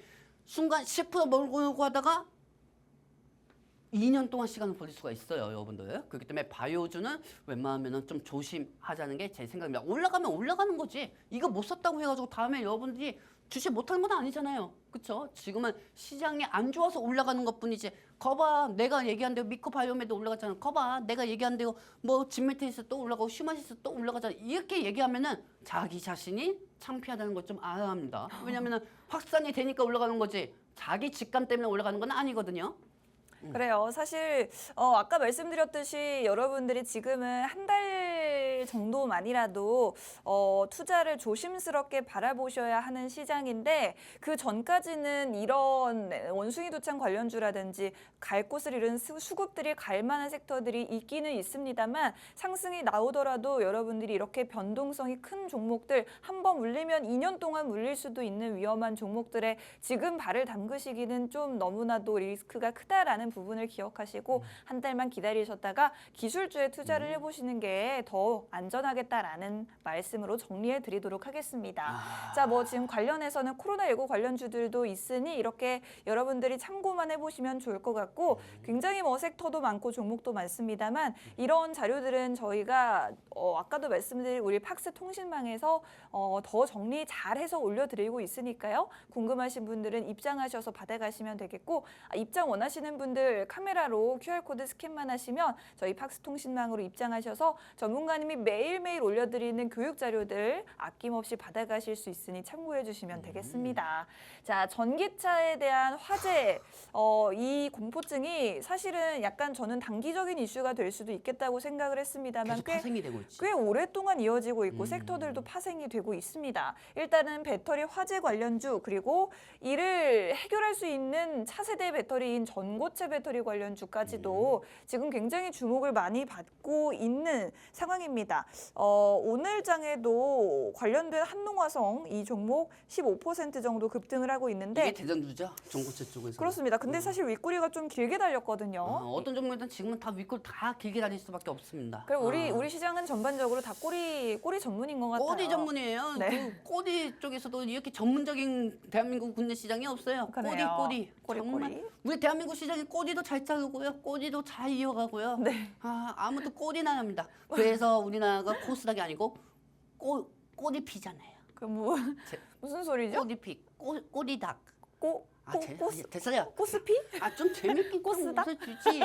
순간 10% 몰고 하다가 2년 동안 시간을 버릴 수가 있어요, 여러분들. 그렇기 때문에 바이오주는 웬만하면 좀 조심하자는 게 제 생각입니다. 올라가면 올라가는 거지. 이거 못 샀다고 해가지고 다음에 여러분들이 주식 못하는 건 아니잖아요. 그렇죠? 지금은 시장이 안 좋아서 올라가는 것뿐이지. 거봐, 내가 얘기한 대로 미코바이오메도 올라갔잖아. 거봐, 내가 얘기한 대로 뭐 진메테이스 또 올라가고 휴마시스 또 올라가잖아. 이렇게 얘기하면은 자기 자신이 창피하다는 걸 좀 알아야 합니다. 왜냐면은 확산이 되니까 올라가는 거지. 자기 직감 때문에 올라가는 건 아니거든요. 그래요. 사실 아까 말씀드렸듯이 여러분들이 지금은 한 달 정도만이라도 투자를 조심스럽게 바라보셔야 하는 시장인데 그 전까지는 이런 원숭이 두창 관련주라든지 갈 곳을 잃은 수급들이 갈 만한 섹터들이 있기는 있습니다만 상승이 나오더라도 여러분들이 이렇게 변동성이 큰 종목들 한 번 물리면 2년 동안 물릴 수도 있는 위험한 종목들에 지금 발을 담그시기는 좀 너무나도 리스크가 크다라는 부분을 기억하시고 한 달만 기다리셨다가 기술주에 투자를 해보시는 게 더 안전하겠다라는 말씀으로 정리해 드리도록 하겠습니다. 자, 뭐 지금 관련해서는 코로나19 관련주들도 있으니 이렇게 여러분들이 참고만 해보시면 좋을 것 같고 굉장히 뭐 섹터도 많고 종목도 많습니다만 이런 자료들은 저희가 아까도 말씀드린 우리 팍스 통신망에서 더 정리 잘해서 올려드리고 있으니까요. 궁금하신 분들은 입장하셔서 받아가시면 되겠고 입장 원하시는 분들 카메라로 QR코드 스캔만 하시면 저희 팍스 통신망으로 입장하셔서 전문가님이 매일매일 올려드리는 교육 자료들 아낌없이 받아가실 수 있으니 참고해 주시면 되겠습니다. 자, 전기차에 대한 화재, 이 공포증이 사실은 약간 저는 단기적인 이슈가 될 수도 있겠다고 생각을 했습니다만 계속 파생이 되고 있지. 꽤 오랫동안 이어지고 있고 섹터들도 파생이 되고 있습니다. 일단은 배터리 화재 관련주 그리고 이를 해결할 수 있는 차세대 배터리인 전고체 배터리 관련주까지도 지금 굉장히 주목을 많이 받고 있는 상황입니다. 오늘 장에도 관련된 한농화성 이 종목 15% 정도 급등을 하고 있는데 이게 대장주죠? 전고체 쪽에서. 그렇습니다. 근데 사실 윗꼬리가 좀 길게 달렸거든요. 어떤 종목이든 지금은 다 윗골 다 길게 다닐 수밖에 없습니다. 그럼 우리 시장은 전반적으로 다 꼬리 전문인 것 같아요. 꼬리 전문이에요. 네. 그 꼬리 쪽에서도 이렇게 전문적인 대한민국 국내 시장이 없어요. 그러네요. 꼬리. 정말 꼬리. 우리 대한민국 시장이 꼬리도 잘 자르고요. 꼬리도 잘 이어가고요. 네. 아무도 꼬리 나랍니다. 그래서 우리나라가 코스닥이 아니고 꼬리피잖아요. 그 뭐 무슨 소리죠? 꼬리피, 꼬리닭. 됐어요. 코스피? 좀 재밌게 꼬스닥? 웃어주지.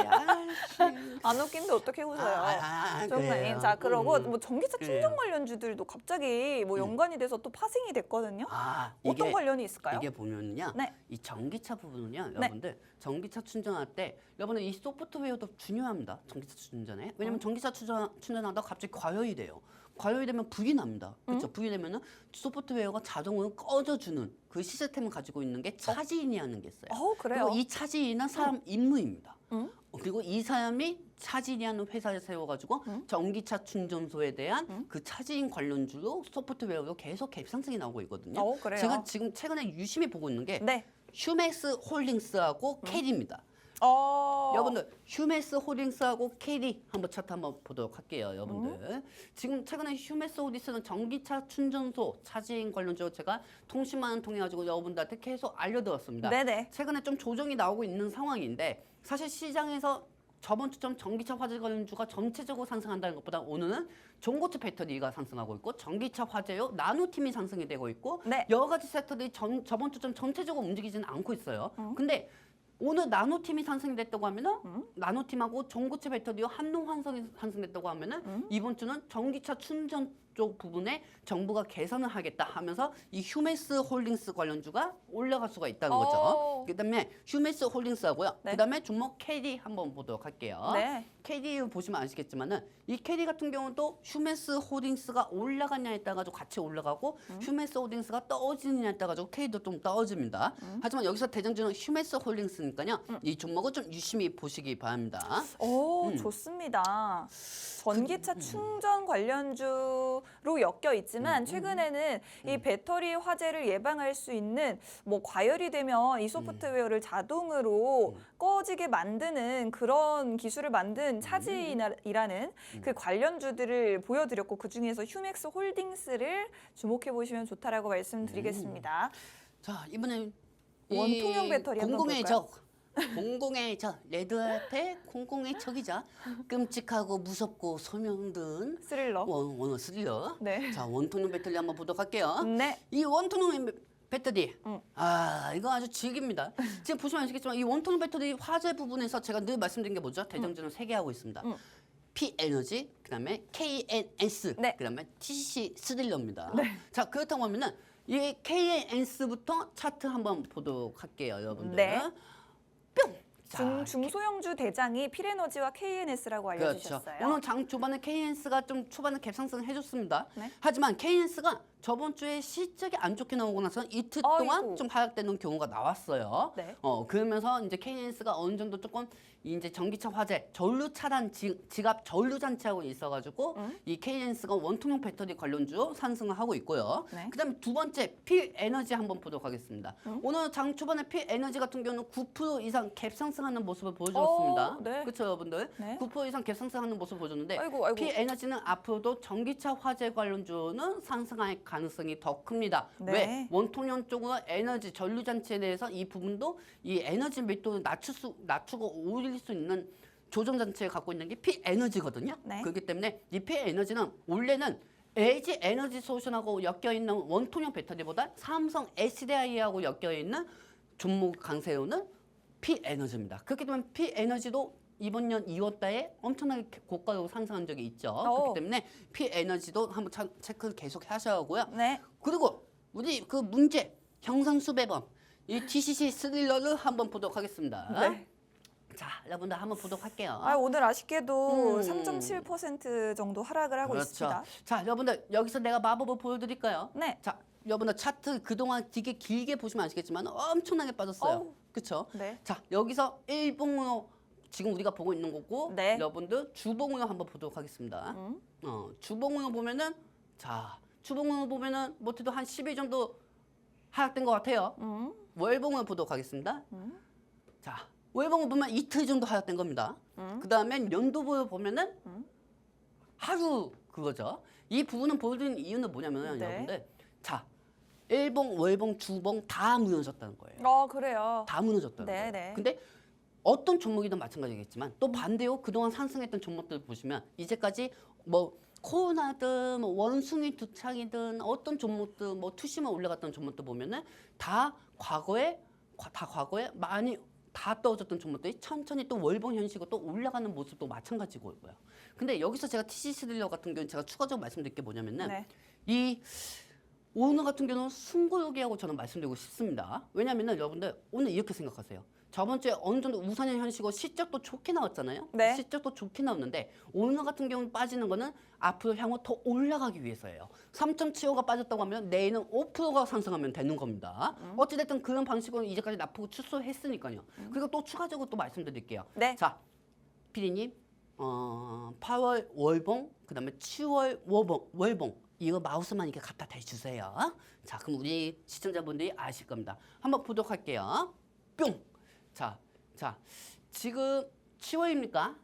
안 웃긴데 어떻게 웃어요? 정말. 그래요. 자, 그러고 뭐 전기차 그래요. 충전 관련주들도 갑자기 뭐 연관이 돼서 또 파생이 됐거든요. 어떤 관련이 있을까요? 이게 보면요, 네. 이 전기차 부분은요, 여러분들 전기차 충전할 때 여러분들 이 소프트웨어도 중요합니다. 전기차 충전에 왜냐면 전기차 충전하다가 갑자기 과열이 돼요. 과열이 되면 불이 납니다. 그렇죠? 불이 되면은 소프트웨어가 자동으로 꺼져주는 그 시스템을 가지고 있는 게 차지인이라는 게 있어요. 그래요? 그리고 이 차지인은 사람 임무입니다. 그리고 이 사람이 차지인이라는 회사를 세워가지고 전기차 충전소에 대한 그 차지인 관련주로 소프트웨어로 계속 갭상승이 나오고 있거든요. 그래요? 제가 지금 최근에 유심히 보고 있는 게 네. 휴메스 홀딩스하고 캐리입니다. 여러분들 휴메스 홀딩스하고 캐리 한번 차트 한번 보도록 할게요, 여러분들. 지금 최근에 휴메스 홀딩스는 전기차 충전소 차지인 관련주로 제가 통신망을 통해 가지고 여러분들한테 계속 알려드렸습니다. 네네. 최근에 좀 조정이 나오고 있는 상황인데 사실 시장에서 저번 주점 전기차 화재 관련주가 전체적으로 상승한다는 것보다 오늘은 전고체 배터리가 상승하고 있고 전기차 화재요 나노팀이 상승이 되고 있고 네. 여러 가지 섹터들이 저번 주점 전체적으로 움직이지는 않고 있어요. 근데 오늘 나노팀이 상승이 됐다고 하면은 나노팀하고 전고체 배터리와 한농환성이 상승됐다고 하면은 이번 주는 전기차 충전 쪽 부분에 정부가 개선을 하겠다 하면서 이 휴메스 홀딩스 관련주가 올라갈 수가 있다는 거죠. 그다음에 휴메스 홀딩스하고요. 네. 그다음에 종목 KD 한번 보도록 할게요. 네. KD 보시면 아시겠지만은 이 KD 같은 경우도 휴메스 홀딩스가 올라가냐에 따라 가지고 같이 올라가고 휴메스 홀딩스가 떨어지느냐에 따라 가지고 KD도 좀 떨어집니다. 하지만 여기서 대장주는 휴메스 홀딩스니까요. 이 종목은 좀 유심히 보시기 바랍니다. 오, 좋습니다. 전기차 충전 관련주로 엮여 있지만 최근에는 이 배터리 화재를 예방할 수 있는 뭐 과열이 되면 이 소프트웨어를 자동으로 꺼지게 만드는 그런 기술을 만든 차지이라는 그 관련주들을 보여드렸고 그 중에서 휴맥스 홀딩스를 주목해 보시면 좋다라고 말씀드리겠습니다. 자, 이번엔 원통형 배터리 한번 공공의 볼까요? 적. 공공의 적, 레드 앞에 공공의 적이자 끔찍하고 무섭고 소명든 스릴러. 원 스릴러. 네. 자, 원통형 배터리 한번 보도록 할게요. 네. 이 원통형 배터리, 이거 아주 질깁니다. 지금 보시면 아시겠지만 이 원통형 배터리 화재 부분에서 제가 늘 말씀드린 게 뭐죠? 대장주는 3개 하고 있습니다. P-에너지, 그다음에 KNS, 네. 그다음에 TCC 스릴러입니다. 자, 그렇다고 하면은 이 KNS부터 차트 한번 보도록 할게요, 여러분들. 네. 뿅! 자, 중소형주 대장이 필에너지와 KNS라고 알려주셨어요. 그렇죠. 오늘 장 초반에 KNS가 좀 초반에 갭상승 해줬습니다. 네. 하지만 KNS가 저번 주에 실적이 안 좋게 나오고 나서 이틀 동안 아이고. 좀 하락되는 경우가 나왔어요. 네. 그러면서 이제 KNS가 어느 정도 조금 이제 전기차 화재, 전류 차단 지갑 전류 잔치하고 있어가지고 이 KNS가 원통형 배터리 관련주 상승을 하고 있고요. 네. 그다음에 두 번째 P-에너지 한번 보도록 하겠습니다. 오늘 장 초반에 P-에너지 같은 경우는 9% 이상 갭 상승하는 모습을 보여줬습니다. 네. 그렇죠, 여러분들? 네. 9% 이상 갭 상승하는 모습을 보여줬는데 아이고, 아이고. P-에너지는 앞으로도 전기차 화재 관련주는 상승할 가능성이 더 큽니다. 네. 왜? 원통형 쪽은 에너지 전류 잔치에 대해서 이 부분도 이 에너지 밀도를 낮추고 올릴 수 있는 조정 장치를 갖고 있는 게 P-에너지거든요. 네. 그렇기 때문에 이 P-에너지는 원래는 LG 에너지 솔루션하고 엮여 있는 원통형 배터리보다 삼성 SDI하고 엮여 있는 종목 강세로는 P-에너지입니다. 그렇기 때문에 P-에너지도 이번 년 2월 달에 엄청나게 고가로 상승한 적이 있죠. 그렇기 때문에 P-에너지도 한번 체크를 계속 하셔야 하고요. 네. 그리고 우리 그 문제 경상수배범 이 TCC 스릴러를 한번 보도록 하겠습니다. 네. 자, 여러분들 한번 보도록 할게요. 오늘 아쉽게도 3.7% 정도 하락을 하고 그렇죠. 있습니다. 자, 여러분들 여기서 내가 마법을 보여드릴까요? 네. 자, 여러분들 차트 그동안 되게 길게 보시면 아시겠지만 엄청나게 빠졌어요. 어우. 그렇죠? 네. 자, 여기서 일봉으로 지금 우리가 보고 있는 거고 네. 여러분들 주봉으로 한번 보도록 하겠습니다. 주봉으로 보면은 자, 주봉으로 보면은 못해도 한 10일 정도 하락된 것 같아요. 월봉을 보도록 하겠습니다. 자, 월봉을 보면 이틀 정도 하락된 겁니다. 그 다음에 연도봉을 보면은 하루 그거죠. 이 부분은 보여드리는 이유는 뭐냐면 네. 여러분들 자, 일봉, 월봉, 주봉 다 무너졌다는 거예요. 그래요. 다 무너졌다는 네, 거예요. 네. 근데 어떤 종목이든 마찬가지겠지만 또 반대로 그동안 상승했던 종목들 보시면 이제까지 뭐 코로나든 뭐 원숭이 두창이든 어떤 종목들 뭐 투심을 올라갔던 종목들 보면은 다 과거에 많이 다 떨어졌던 종목들이 천천히 또 월봉 현식으로 또 올라가는 모습도 마찬가지고요. 근데 여기서 제가 TCC 딜러 같은 경우는 제가 추가적으로 말씀드릴 게 뭐냐면은 네. 이 오늘 같은 경우는 승부욕이라고 저는 말씀드리고 싶습니다. 왜냐하면은 여러분들 오늘 이렇게 생각하세요. 저번 주에 어느 정도 우상향 현식으로 실적도 좋게 나왔잖아요. 네. 실적도 좋게 나왔는데 오늘 같은 경우는 빠지는 거는 앞으로 향후 더 올라가기 위해서예요. 3.75가 빠졌다고 하면 내일은 5%가 상승하면 되는 겁니다. 어찌됐든 그런 방식으로 이제까지 납폭을 축소했으니까요. 그리고 또 추가적으로 또 말씀드릴게요. 네. 자, 피디님, 8월 월봉, 그다음에 7월 월봉 이거 마우스만 이렇게 갖다 대주세요. 자, 그럼 우리 시청자분들이 아실 겁니다. 한번 보도록 할게요. 뿅. 자, 지금 7월입니까?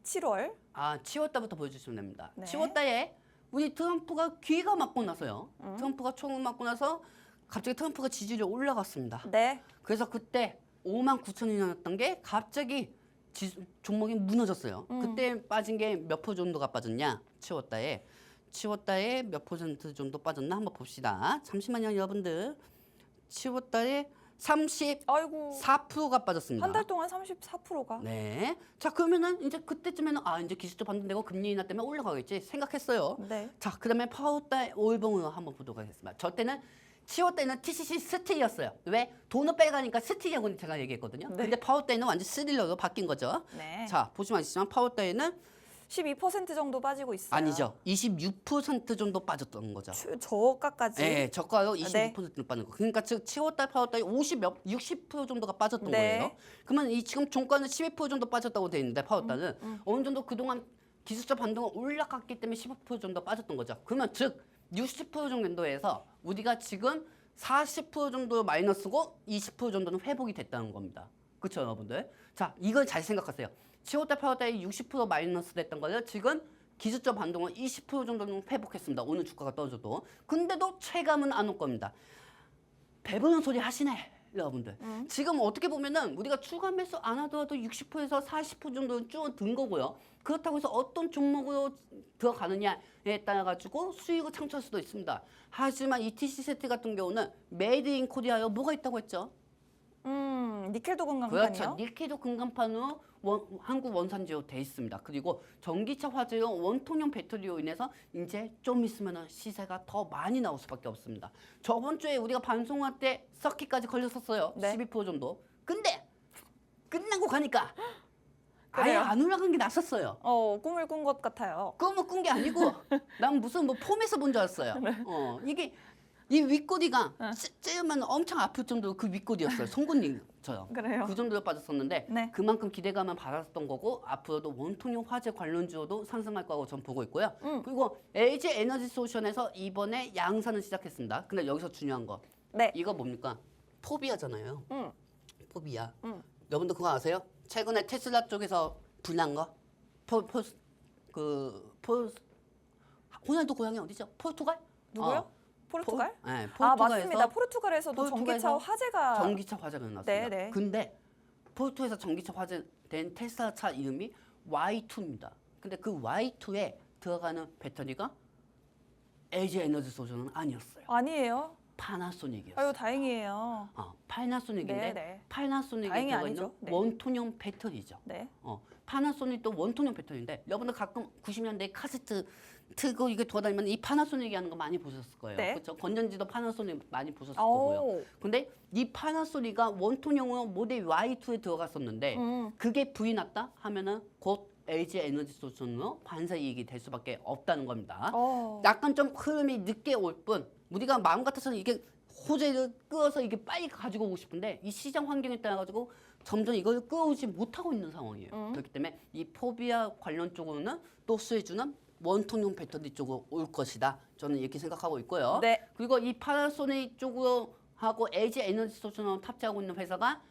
7월. 7월 달부터 보여주시면 됩니다. 네. 7월 달에 우리 트럼프가 귀가 맞고 나서요. 트럼프가 총을 맞고 나서 갑자기 트럼프가 지지율이 올라갔습니다. 네. 그래서 그때 59,000원이었던 게 갑자기 종목이 무너졌어요. 그때 빠진 게 몇 프로 정도가 빠졌냐? 7월 달에 몇 퍼센트 정도 빠졌나 한번 봅시다. 잠시만요, 여러분들. 7월 달에 아이고. 34%가 빠졌습니다. 한 달 동안 34%가. 네. 자, 그러면은 이제 그때쯤에는 이제 기술적 반등되고 금리 인하 때문에 올라가겠지 생각했어요. 네. 자, 그다음에 파우달 올봉을 한번 보도록 하겠습니다. 저 때는 10월 때는 TCC 스틸이었어요. 왜? 돈을 빼가니까 스틸이라고 제가 얘기했거든요. 네. 근데 파우달은 완전 스릴러로 바뀐 거죠. 네. 자, 보시면 아시지만 파우달은 12% 정도 빠지고 있어요. 아니죠. 26% 정도 빠졌던 거죠. 저가까지. 네, 저가로 네. 26% 빠진 거. 그러니까 즉 7월달, 8월달 60% 정도가 빠졌던 네. 거예요. 그러면 이 지금 종가는 12% 정도 빠졌다고 돼 있는데 8월달은 어느 정도 그동안 기술적 반등은 올라갔기 때문에 15% 정도 빠졌던 거죠. 그러면 즉 60% 정도에서 우리가 지금 40% 정도 마이너스고 20% 정도는 회복이 됐다는 겁니다. 그렇죠, 여러분들? 자, 이걸 잘 생각하세요. 7월달, 8월달에 60% 마이너스 됐던 거를 지금 기술적 반등은 20% 정도는 회복했습니다. 오늘 주가가 떨어져도. 근데도 체감은 안 올 겁니다. 배부른 소리 하시네, 여러분들. 지금 어떻게 보면은 우리가 추가 매수 안 하더라도 60%에서 40% 정도 줄어든 거고요. 그렇다고 해서 어떤 종목으로 들어가느냐에 따라 가지고 수익을 창출할 수도 있습니다. 하지만 이 TC세트 같은 경우는 메이드 인 코리아에 뭐가 있다고 했죠? 니켈도 건강판이요? 그렇죠. 니켈도 금강판으로 한국 원산지로 돼 있습니다. 그리고 전기차 화재로 원통형 배터리로 인해서 이제 좀 있으면 시세가 더 많이 나올 수밖에 없습니다. 저번 주에 우리가 방송할 때 서킷까지 걸렸었어요. 네. 12% 정도. 근데 끝나고 가니까 아예 그래요? 안 올라간 게 났었어요. 꿈을 꾼 것 같아요. 그거 꾼 게 아니고 난 무슨 폼에서 본 줄 알았어요. 이게 이 윗꼬리가 찌으면 엄청 아플 정도로 그 윗꼬리였어요. 송곳니처럼. 그래요? 그 정도로 빠졌었는데 네. 그만큼 기대감을 받았던 거고 앞으로도 원통형 화재 관련주로도 상승할 거라고 전 보고 있고요. 그리고 LG 에너지 솔루션에서 이번에 양산을 시작했습니다. 근데 여기서 중요한 거 네. 이거 뭡니까? 포비아잖아요. 음. 포비아. 여러분들 그거 아세요? 최근에 테슬라 쪽에서 불난 거? 호날두 고향이 어디죠? 포르투갈? 누구요? 포르투갈? 네, 아, 포르투갈에서 맞습니다. 포르투갈에서도 전기차 화재가 전기차 화재가 났습니다. 네, 네. 근데 포르투에서 전기차 화재된 테슬라 차 이름이 Y2입니다. 근데 그 Y2에 들어가는 배터리가 LG 에너지 솔루션은 아니었어요. 아니에요. 파나소닉이었어요. 아유, 다행이에요. 파나소닉인데 네, 네. 파나소닉에 다행히 들어가 아니죠. 있는 네. 원통형 배터리죠. 네. 파나소닉도 원통형 배터리인데 여러분들 가끔 90년대 카세트 틀고 이게 돌아다니면 이 파나소닉이 하는 거 많이 보셨을 거예요. 네. 그렇죠? 건전지도 파나소닉 많이 보셨을 거고요. 오. 근데 이 파나소닉가 원통형으로 모델 Y2에 들어갔었는데 그게 불이 났다 하면은 곧 LG 에너지 솔루션으로 반사 이익이 될 수밖에 없다는 겁니다. 약간 좀 흐름이 늦게 올 뿐 우리가 마음 같아서는 이게 호재를 끌어서 이게 빨리 가지고 오고 싶은데 이 시장 환경에 따라 가지고 점점 이걸 끌어오지 못하고 있는 상황이에요. 그렇기 때문에 이 포비아 관련 쪽으로는 또 수혜주는 원통형 배터리 쪽으로 올 것이다. 저는 이렇게 생각하고 있고요. 네. 그리고 이 파나소닉 쪽으로 하고 LG 에너지 솔루션을 탑재하고 있는 회사가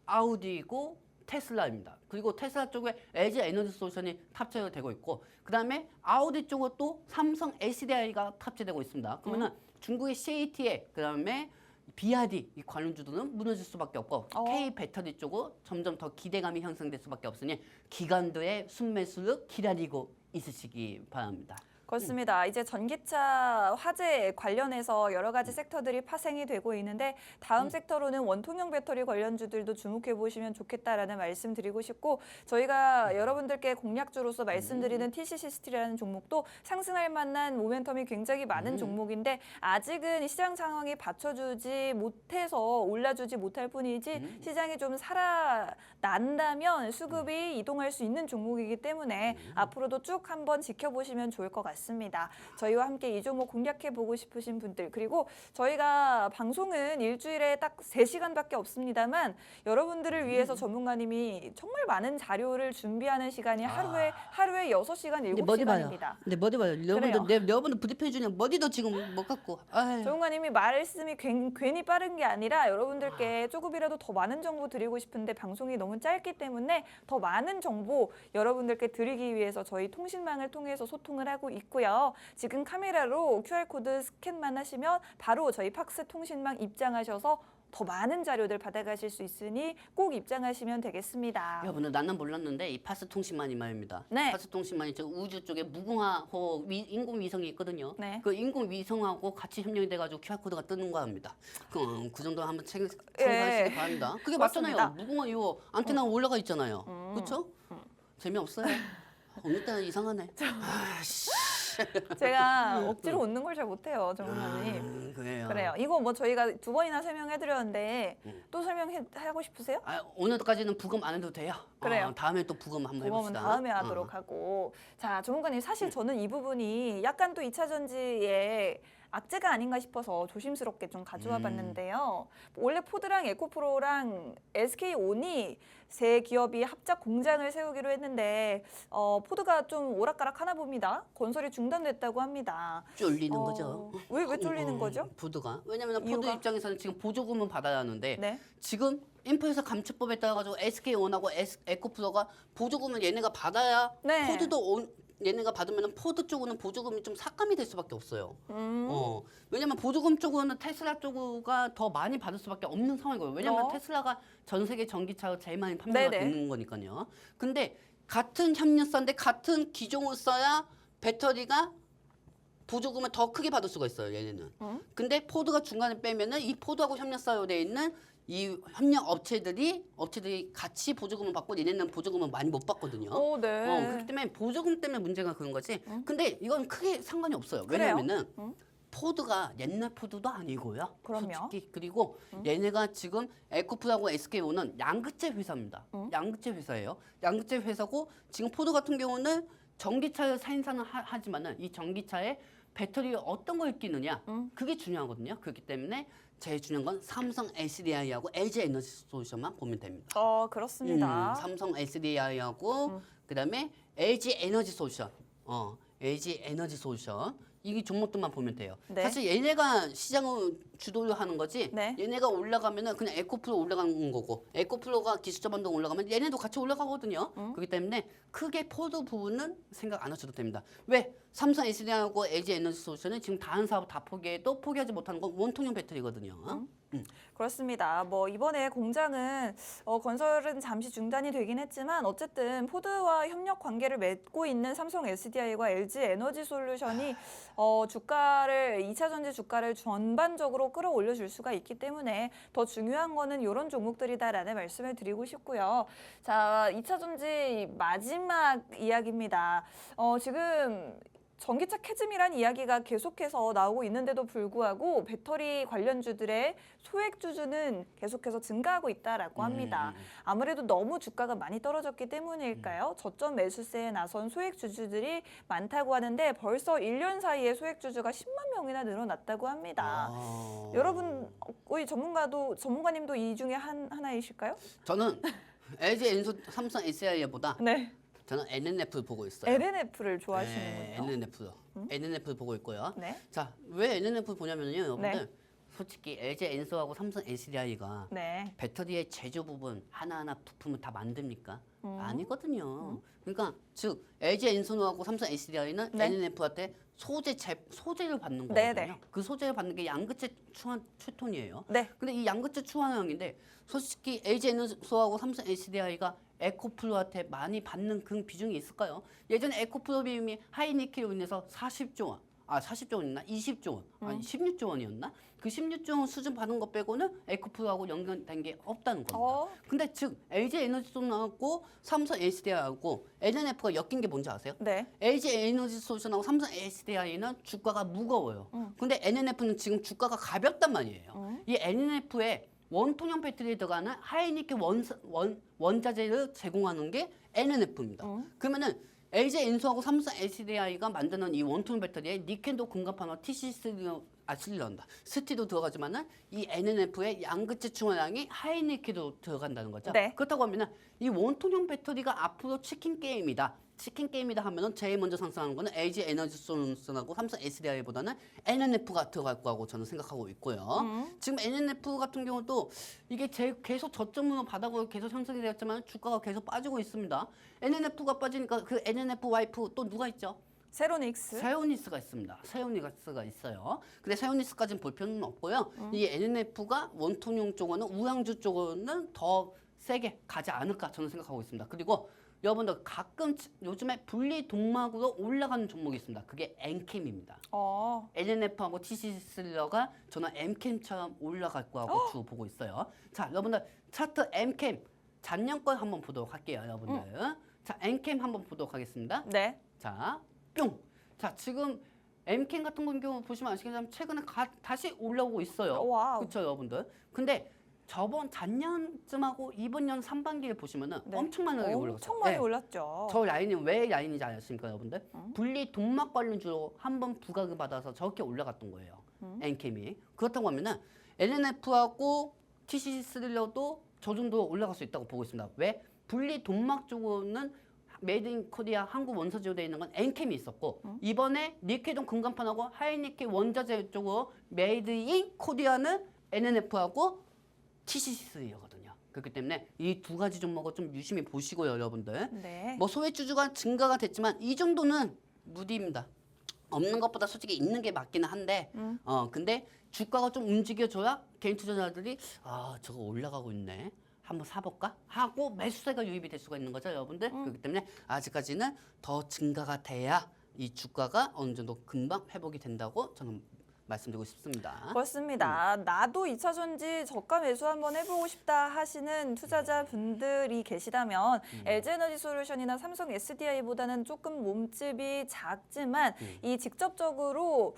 아우디이고 테슬라입니다. 그리고 테슬라 쪽에 LG 에너지 솔루션이 탑재가 되고 있고 그다음에 아우디 쪽으로 또 삼성 LCDI가 탑재되고 있습니다. 그러면은 중국의 CATL 그다음에 BRD 이 관련주들은 무너질 수밖에 없고 K 배터리 쪽으로 점점 더 기대감이 형성될 수밖에 없으니 기관들의 순매수를 기다리고 있으시기 바랍니다. 그렇습니다. 이제 전기차 화재 관련해서 여러 가지 섹터들이 파생이 되고 있는데 다음 섹터로는 원통형 배터리 관련주들도 주목해 보시면 좋겠다라는 말씀 드리고 싶고 저희가 여러분들께 공략주로서 말씀드리는 TCC 스틸이라는 종목도 상승할 만한 모멘텀이 굉장히 많은 종목인데 아직은 시장 상황이 받쳐주지 못해서 올라주지 못할 뿐이지 시장이 좀 살아난다면 수급이 이동할 수 있는 종목이기 때문에 앞으로도 쭉 한번 지켜보시면 좋을 것 같습니다. 저희와 함께 이 종목 공략해보고 싶으신 분들 그리고 저희가 방송은 일주일에 딱 3시간밖에 없습니다만 여러분들을 위해서 전문가님이 정말 많은 자료를 준비하는 시간이 하루에 6시간, 7시간입니다. 근데 머리 봐요. 여러분들 브리핑 중에 머리도 지금 못 갖고. 전문가님이 말씀이 괜히 빠른 게 아니라 여러분들께 조금이라도 더 많은 정보 드리고 싶은데 방송이 너무 짧기 때문에 더 많은 정보 여러분들께 드리기 위해서 저희 통신망을 통해서 소통을 하고 있고요. 지금 카메라로 QR코드 스캔만 하시면 바로 저희 팍스 통신망 입장하셔서 더 많은 자료들 받아가실 수 있으니 꼭 입장하시면 되겠습니다. 여러분들 나는 몰랐는데 이 파스 통신만이 말입니다. 네. 파스 통신만이 저 우주 쪽에 무궁화호 인공위성이 있거든요. 네. 그 인공위성하고 같이 협력이 돼가지고 QR코드가 뜨는 거랍니다. 그 정도 한번 예. 참고하시기 바랍니다. 그게 그렇습니다. 맞잖아요. 무궁화 이거 안테나 올라가 있잖아요. 그렇죠? 재미없어요. 오늘 때는 이상하네. 아씨. 제가 억지로 웃는 걸 잘 못해요, 전문가님. 그래요. 그래요. 이거 뭐 저희가 2번이나 설명해드렸는데 또 설명하고 싶으세요? 오늘까지는 부검 안 해도 돼요. 그래요. 다음에 또 부검 한번 그거는 해봅시다. 다음에 하도록 하고. 자, 전문가님 사실 저는 이 부분이 약간 또 2차 전지의 악재가 아닌가 싶어서 조심스럽게 좀 가져와 봤는데요. 원래 포드랑 에코프로랑 SK온이 세 기업이 합작 공장을 세우기로 했는데 포드가 좀 오락가락 하나 봅니다. 건설이 중단됐다고 합니다. 쫄리는 거죠. 왜 쫄리는 거죠? 포드가. 왜냐면 포드 이유가? 입장에서는 지금 보조금은 받아야 하는데 네. 지금 인프레사 감축법에 따라 가지고 SK온하고 에코프로가 보조금을 얘네가 받아야 네. 얘네가 받으면 포드 쪽은 보조금이 좀 삭감이 될 수밖에 없어요. 왜냐면 보조금 쪽은 테슬라 쪽가 더 많이 받을 수밖에 없는 상황이고요. 왜냐면 테슬라가 전 세계 전기차로 제일 많이 판매가 네네. 되는 거니까요. 근데 같은 협력사인데 같은 기종을 써야 배터리가 보조금을 더 크게 받을 수가 있어요. 얘네는. 근데 포드가 중간에 빼면은 이 포드하고 협력사로 돼 있는 이 협력 업체들이 같이 보조금을 받고 얘네는 보조금을 많이 못 받거든요. 네. 그렇기 때문에 보조금 때문에 문제가 그런 거지. 근데 이건 크게 상관이 없어요. 그래요? 왜냐면은 포드가 옛날 포드도 아니고요. 그럼요. 솔직히 그리고 얘네가 지금 에코프하고 SK온은 양극재 회사입니다. 양극재 회사예요. 양극재 회사고 지금 포드 같은 경우는 전기차를 생산을 하지만은 이 전기차에 배터리에 어떤 걸 끼느냐 그게 중요하거든요. 그렇기 때문에 제일 중요한 건 삼성 SDI하고 LG 에너지 솔루션만 보면 됩니다. 그렇습니다. 삼성 SDI하고 그다음에 LG 에너지 솔루션, LG 에너지 솔루션 이 종목들만 보면 돼요. 네. 사실 얘네가 시장을 주도를 하는 거지. 네. 얘네가 올라가면은 그냥 에코프로 올라가는 거고, 에코프로가 기술자 반동 올라가면 얘네도 같이 올라가거든요. 그렇기 때문에 크게 포드 부분은 생각 안 하셔도 됩니다. 왜? 삼성 SDI하고 LG 에너지 솔루션은 지금 다른 사업 다 포기해도 포기하지 못하는 건 원통형 배터리거든요. 그렇습니다. 뭐 이번에 공장은 건설은 잠시 중단이 되긴 했지만 어쨌든 포드와 협력 관계를 맺고 있는 삼성 SDI와 LG 에너지 솔루션이 주가를 2차 전지 주가를 전반적으로 끌어올려 줄 수가 있기 때문에 더 중요한 거는 이런 종목들이다라는 말씀을 드리고 싶고요. 자, 2차 전지 마지막 이야기입니다. 지금 전기차 캐즘이란 이야기가 계속해서 나오고 있는데도 불구하고 배터리 관련주들의 소액주주는 계속해서 증가하고 있다라고 합니다. 아무래도 너무 주가가 많이 떨어졌기 때문일까요? 저점 매수세에 나선 소액주주들이 많다고 하는데 벌써 1년 사이에 소액주주가 10만 명이나 늘어났다고 합니다. 여러분, 우리 전문가님도 이 중에 하나이실까요? 저는 LG 엔소 삼성 SDI보다 네. 저는 NNF를 보고 있어요. LNF를 좋아하시는군요. NNF를 보고 있고요. 네. 자, 왜 NNF 보냐면요, 여러분들. 네. 솔직히 LG 엔소하고 삼성 SDI가 네. 배터리의 제조 부분 하나하나 부품을 다 만듭니까? 아니거든요. 그러니까 즉 LG 엔소하고 삼성 SDI는 네. NNF한테 소재를 받는 거거든요. 네네. 그 소재를 받는 게 양극재 추톤이에요. 네. 근데 이 양극재 추환형인데 솔직히 LG 엔소하고 삼성 SDI가 에코플로한테 많이 받는 그 비중이 있을까요? 예전에 에코플로 비용이 하이니켈로 인해서 40조 원, 40조 원이었나? 20조 원, 아니 16조 원이었나? 그 16조 원 수준 받은 것 빼고는 에코플로하고 연관된 게 없다는 겁니다. 근데 즉 LG 에너지솔루션하고 삼성 SDI하고 NNF가 엮인 게 뭔지 아세요? 네. LG 에너지 솔루션하고 삼성 SDI는 주가가 무거워요. 근데 NNF는 지금 주가가 가볍단 말이에요. 이 NNF에 원통형 배터리에 들어가는 하이니켈 원자재를 제공하는 게 NNF입니다. 그러면은 LG 엔소하고 삼성 SDI가 만드는 이 원통형 배터리에 니켈도 금갑판화 스티도 들어가지만은 이 NNF의 양극재 충원량이 하이니켈도 들어간다는 거죠. 네. 그렇다고 하면은 이 원통형 배터리가 앞으로 치킨 게임이다 하면은 제일 먼저 상승하는 거는 LG 에너지 솔루션하고 삼성 SDI보다는 NNF가 들어갈 거라고 저는 생각하고 있고요. 지금 NNF 같은 경우도 이게 계속 저점으로 바닥으로 계속 형성이 되었지만 주가가 계속 빠지고 있습니다. NNF가 빠지니까 그 NNF 와이프 또 누가 있죠? 세로닉스. 세오니스가 있습니다. 세오니스가 있어요. 근데 세오니스까지는 볼 필요는 없고요. 이 NNF가 원통용 쪽은 우량주 쪽은 더 세게 가지 않을까 저는 생각하고 있습니다. 그리고 여러분들 가끔 요즘에 분리 동막으로 올라가는 종목이 있습니다. 그게 엔캠입니다. NNF하고 TC슬러가 저는 엔캠처럼 올라갈 거라고 주로 보고 있어요. 자, 여러분들 차트 엔캠 작년 걸 한번 보도록 할게요, 여러분들. 자, 엔캠 한번 보도록 하겠습니다. 네. 자, 뿅. 자, 지금 엔캠 같은 경우 보시면 아시겠지만 최근에 다시 올라오고 있어요. 와우. 그렇죠, 여러분들. 근데 저번 작년쯤하고 이번 년 상반기를 보시면은 네. 엄청나게 올랐어요. 엄청 많이 네. 올랐죠. 저 라인이 왜 라인이지 않습니까, 여러분들? 분리 동막 관련주로 한번 부각을 받아서 저렇게 올라갔던 거예요. 엔캠이. 그렇다고 하면은 LNF하고 TCC 스릴러도 저 정도 올라갈 수 있다고 보고 있습니다. 왜? 분리 동막 쪽으로는 메이드 인 코리아 한국 원서지로 되어 있는 건 엔캠이 있었고 이번에 니케동 금간판하고 하이니케 원자재 쪽으로 메이드 인 코리아는 NNF하고 TCC3거든요. 그렇기 때문에 이 두 가지 종목을 좀 유심히 보시고요, 여러분들. 네. 뭐 소외주주가 증가가 됐지만 이 정도는 무디입니다. 없는 것보다 솔직히 있는 게 맞기는 한데, 근데 주가가 좀 움직여줘야 개인 투자자들이 저거 올라가고 있네. 한번 사볼까? 하고 매수세가 유입이 될 수가 있는 거죠, 여러분들. 그렇기 때문에 아직까지는 더 증가가 돼야 이 주가가 어느 정도 금방 회복이 된다고 저는 말씀드리고 싶습니다. 그렇습니다. 나도 2차 전지 저가 매수 한번 해보고 싶다 하시는 투자자분들이 계시다면 LG에너지솔루션이나 삼성 SDI보다는 조금 몸집이 작지만 이 직접적으로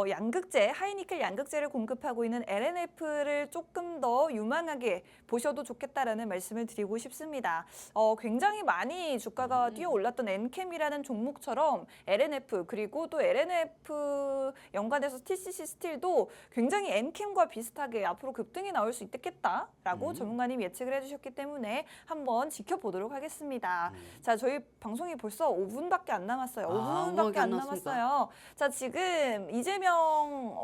양극재, 하이니켈 양극재를 공급하고 있는 LNF를 조금 더 유망하게 보셔도 좋겠다라는 말씀을 드리고 싶습니다. 굉장히 많이 주가가 뛰어올랐던 엔캠이라는 종목처럼 LNF 그리고 또 LNF 연관해서 TCC 스틸도 굉장히 엔캠과 비슷하게 앞으로 급등이 나올 수 있겠다라고 전문가님 예측을 해주셨기 때문에 한번 지켜보도록 하겠습니다. 자, 저희 방송이 벌써 5분밖에 안 남았어요. 5분밖에 안 남았어요. 자, 지금 이재명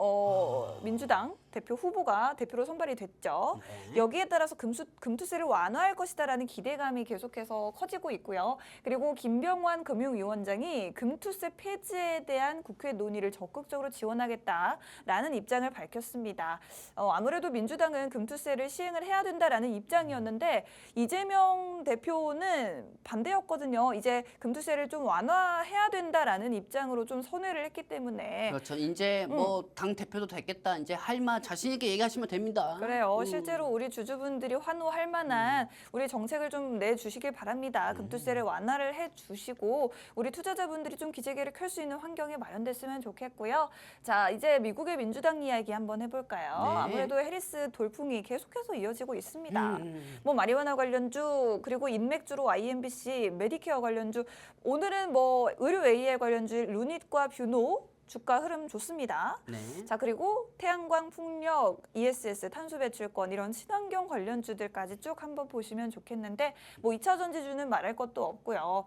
민주당 대표 후보가 대표로 선발이 됐죠. 여기에 따라서 금투세를 완화할 것이다라는 기대감이 계속해서 커지고 있고요. 그리고 김병완 금융위원장이 금투세 폐지에 대한 국회 논의를 적극적으로 지원하겠다라는 입장을 밝혔습니다. 아무래도 민주당은 금투세를 시행을 해야 된다라는 입장이었는데 이재명 대표는 반대였거든요. 이제 금투세를 좀 완화해야 된다라는 입장으로 좀 선회를 했기 때문에 그렇죠. 이제 뭐 당 대표도 됐겠다. 이제 할 말 자신 있게 얘기하시면 됩니다. 그래요. 실제로 우리 주주분들이 환호할 만한 우리 정책을 좀 내주시길 바랍니다. 금투세를 완화를 해주시고 우리 투자자분들이 좀 기재기를 켤 수 있는 환경이 마련됐으면 좋겠고요. 자, 이제 미국의 민주당 이야기 한번 해볼까요? 네. 아무래도 해리스 돌풍이 계속해서 이어지고 있습니다. 뭐 마리화나 관련주 그리고 인맥주로 IMBC, 메디케어 관련주 오늘은 뭐 의료 AR 관련주 루닛과 뷰노 주가 흐름 좋습니다. 네. 자, 그리고 태양광, 풍력, ESS, 탄소 배출권 이런 친환경 관련주들까지 쭉 한번 보시면 좋겠는데 뭐 2차 전지주는 말할 것도 없고요.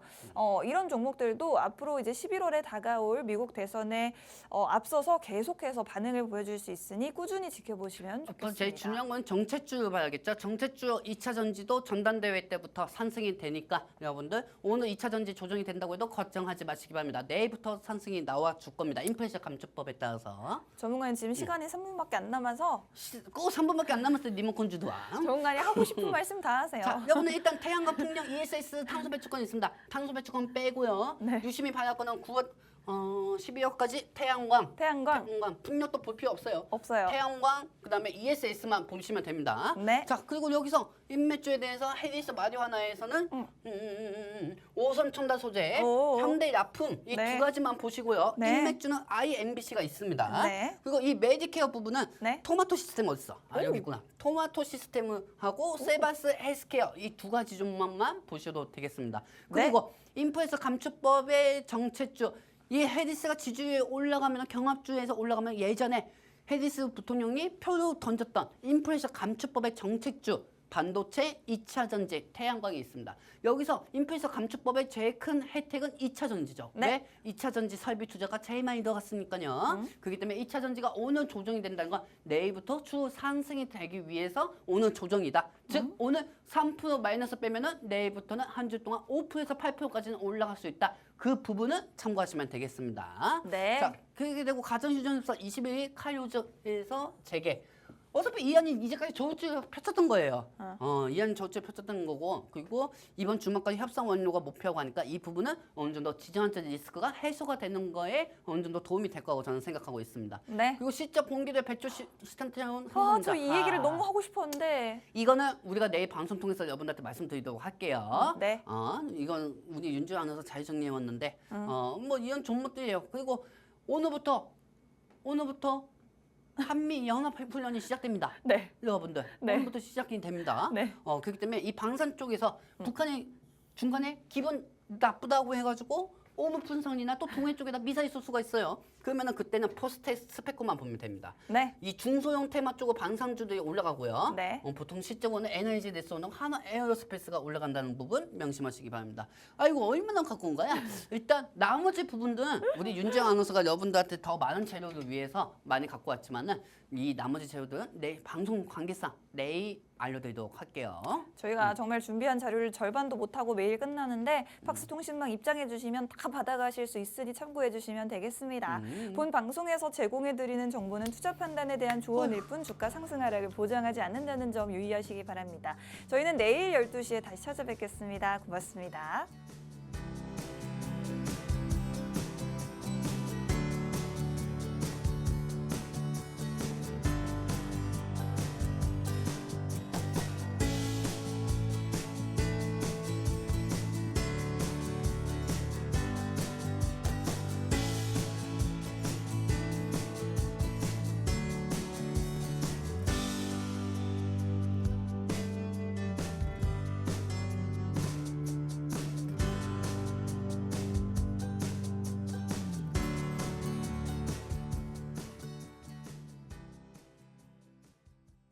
이런 종목들도 앞으로 이제 11월에 다가올 미국 대선에 앞서서 계속해서 반응을 보여줄 수 있으니 꾸준히 지켜보시면 좋겠습니다. 제일 중요한 건 정책주 봐야겠죠. 정책주 2차 전지도 전당대회 때부터 상승이 되니까 여러분들 오늘 2차 전지 조정이 된다고 해도 걱정하지 마시기 바랍니다. 내일부터 상승이 나와 줄 겁니다. 인플레이션 감축법에 따라서. 전문가님 지금 시간이 3분밖에 안 남아서 꼭 3분밖에 안 남았어요. 리모컨 주도와. 전문가님 하고 싶은 말씀 다 하세요. 자, 여러분들 일단 태양광 풍력 ESS 탄소 배출권 있습니다. 탄소 배출권 빼고요. 네. 유심히 봐야 하는 9월 12월까지 태양광, 태양광 풍력도 볼 필요 없어요. 없어요. 태양광, 그다음에 ESS만 보시면 됩니다. 네. 자, 그리고 여기서 인맥주에 대해서 해리스 마리화나에서는 5선 첨단 소재, 오. 현대 납품 이 두 네. 가지만 보시고요. 네. 인맥주는 IMBC가 있습니다. 네. 그리고 이 메디케어 부분은 네. 토마토 시스템 어딨어? 오. 여기 있구나. 토마토 시스템하고 세바스 헬스케어 이 두 가지 종목만 보셔도 되겠습니다. 네. 그리고 인플레이션 감축법의 정책주 이 해리스가 지지율이 올라가면 경합주에서 올라가면 예전에 해리스 부통령이 표로 던졌던 인플레이션 감축법의 정책주 반도체, 2차 전지, 태양광이 있습니다. 여기서 인플레이션 감축법의 제일 큰 혜택은 2차 전지죠. 네. 왜? 2차 전지 설비 투자가 제일 많이 들어갔으니까요. 그렇기 때문에 2차 전지가 오늘 조정이 된다는 건 내일부터 추후 상승이 되기 위해서 오늘 조정이다. 즉 오늘 3% 마이너스 빼면은 내일부터는 한 주 동안 5%에서 8%까지는 올라갈 수 있다. 그 부분은 참고하시면 되겠습니다. 네. 자, 그렇게 되고 가전유전자 21일 칼요저에서 재개. 어차피 이한이 이제까지 저우주에 펼쳤던 거예요. 이한이 저우주에 펼쳤던 거고, 그리고 이번 주말까지 협상 완료가 목표라고 하니까 이 부분은 어느 정도 지정학적 리스크가 해소가 되는 거에 어느 정도 도움이 될 거라고 저는 생각하고 있습니다. 네. 그리고 실적 공개될 배출 시스템 저 이 얘기를 너무 하고 싶었는데. 이거는 우리가 내일 방송 통해서 여러분들한테 말씀드리도록 할게요. 네. 이건 우리 윤주 아나운서 잘 정리해왔는데, 뭐 이런 종목들이에요. 그리고 오늘부터 한미 연합 훈련이 시작됩니다. 네. 여러분들 네. 오늘부터 시작이 됩니다. 네. 그렇기 때문에 이 방산 쪽에서 북한이 중간에 기분 나쁘다고 해가지고 오무푼선이나 또 동해 쪽에다 미사일 쏠 수가 있어요. 그러면은 그때는 포스트 스펙만 보면 됩니다. 네. 이 중소형 테마 쪽으로 방산주들이 올라가고요. 네. 보통 실적으로는 에너지 네스오는 하나 에어로스페이스가 올라간다는 부분 명심하시기 바랍니다. 아이고 얼마나 갖고 온 거야? 일단 나머지 부분들은 우리 윤정 아나운서가 여러분들한테 더 많은 재료를 위해서 많이 갖고 왔지만은 이 나머지 재료들은 내일 방송 관계상 내일 알려드리도록 할게요. 저희가 정말 준비한 자료를 절반도 못하고 매일 끝나는데 팍스통신망 입장해 주시면 다 받아가실 수 있으니 참고해 주시면 되겠습니다. 본 방송에서 제공해드리는 정보는 투자 판단에 대한 조언일 뿐 주가 상승 하락을 보장하지 않는다는 점 유의하시기 바랍니다. 저희는 내일 12시에 다시 찾아뵙겠습니다. 고맙습니다.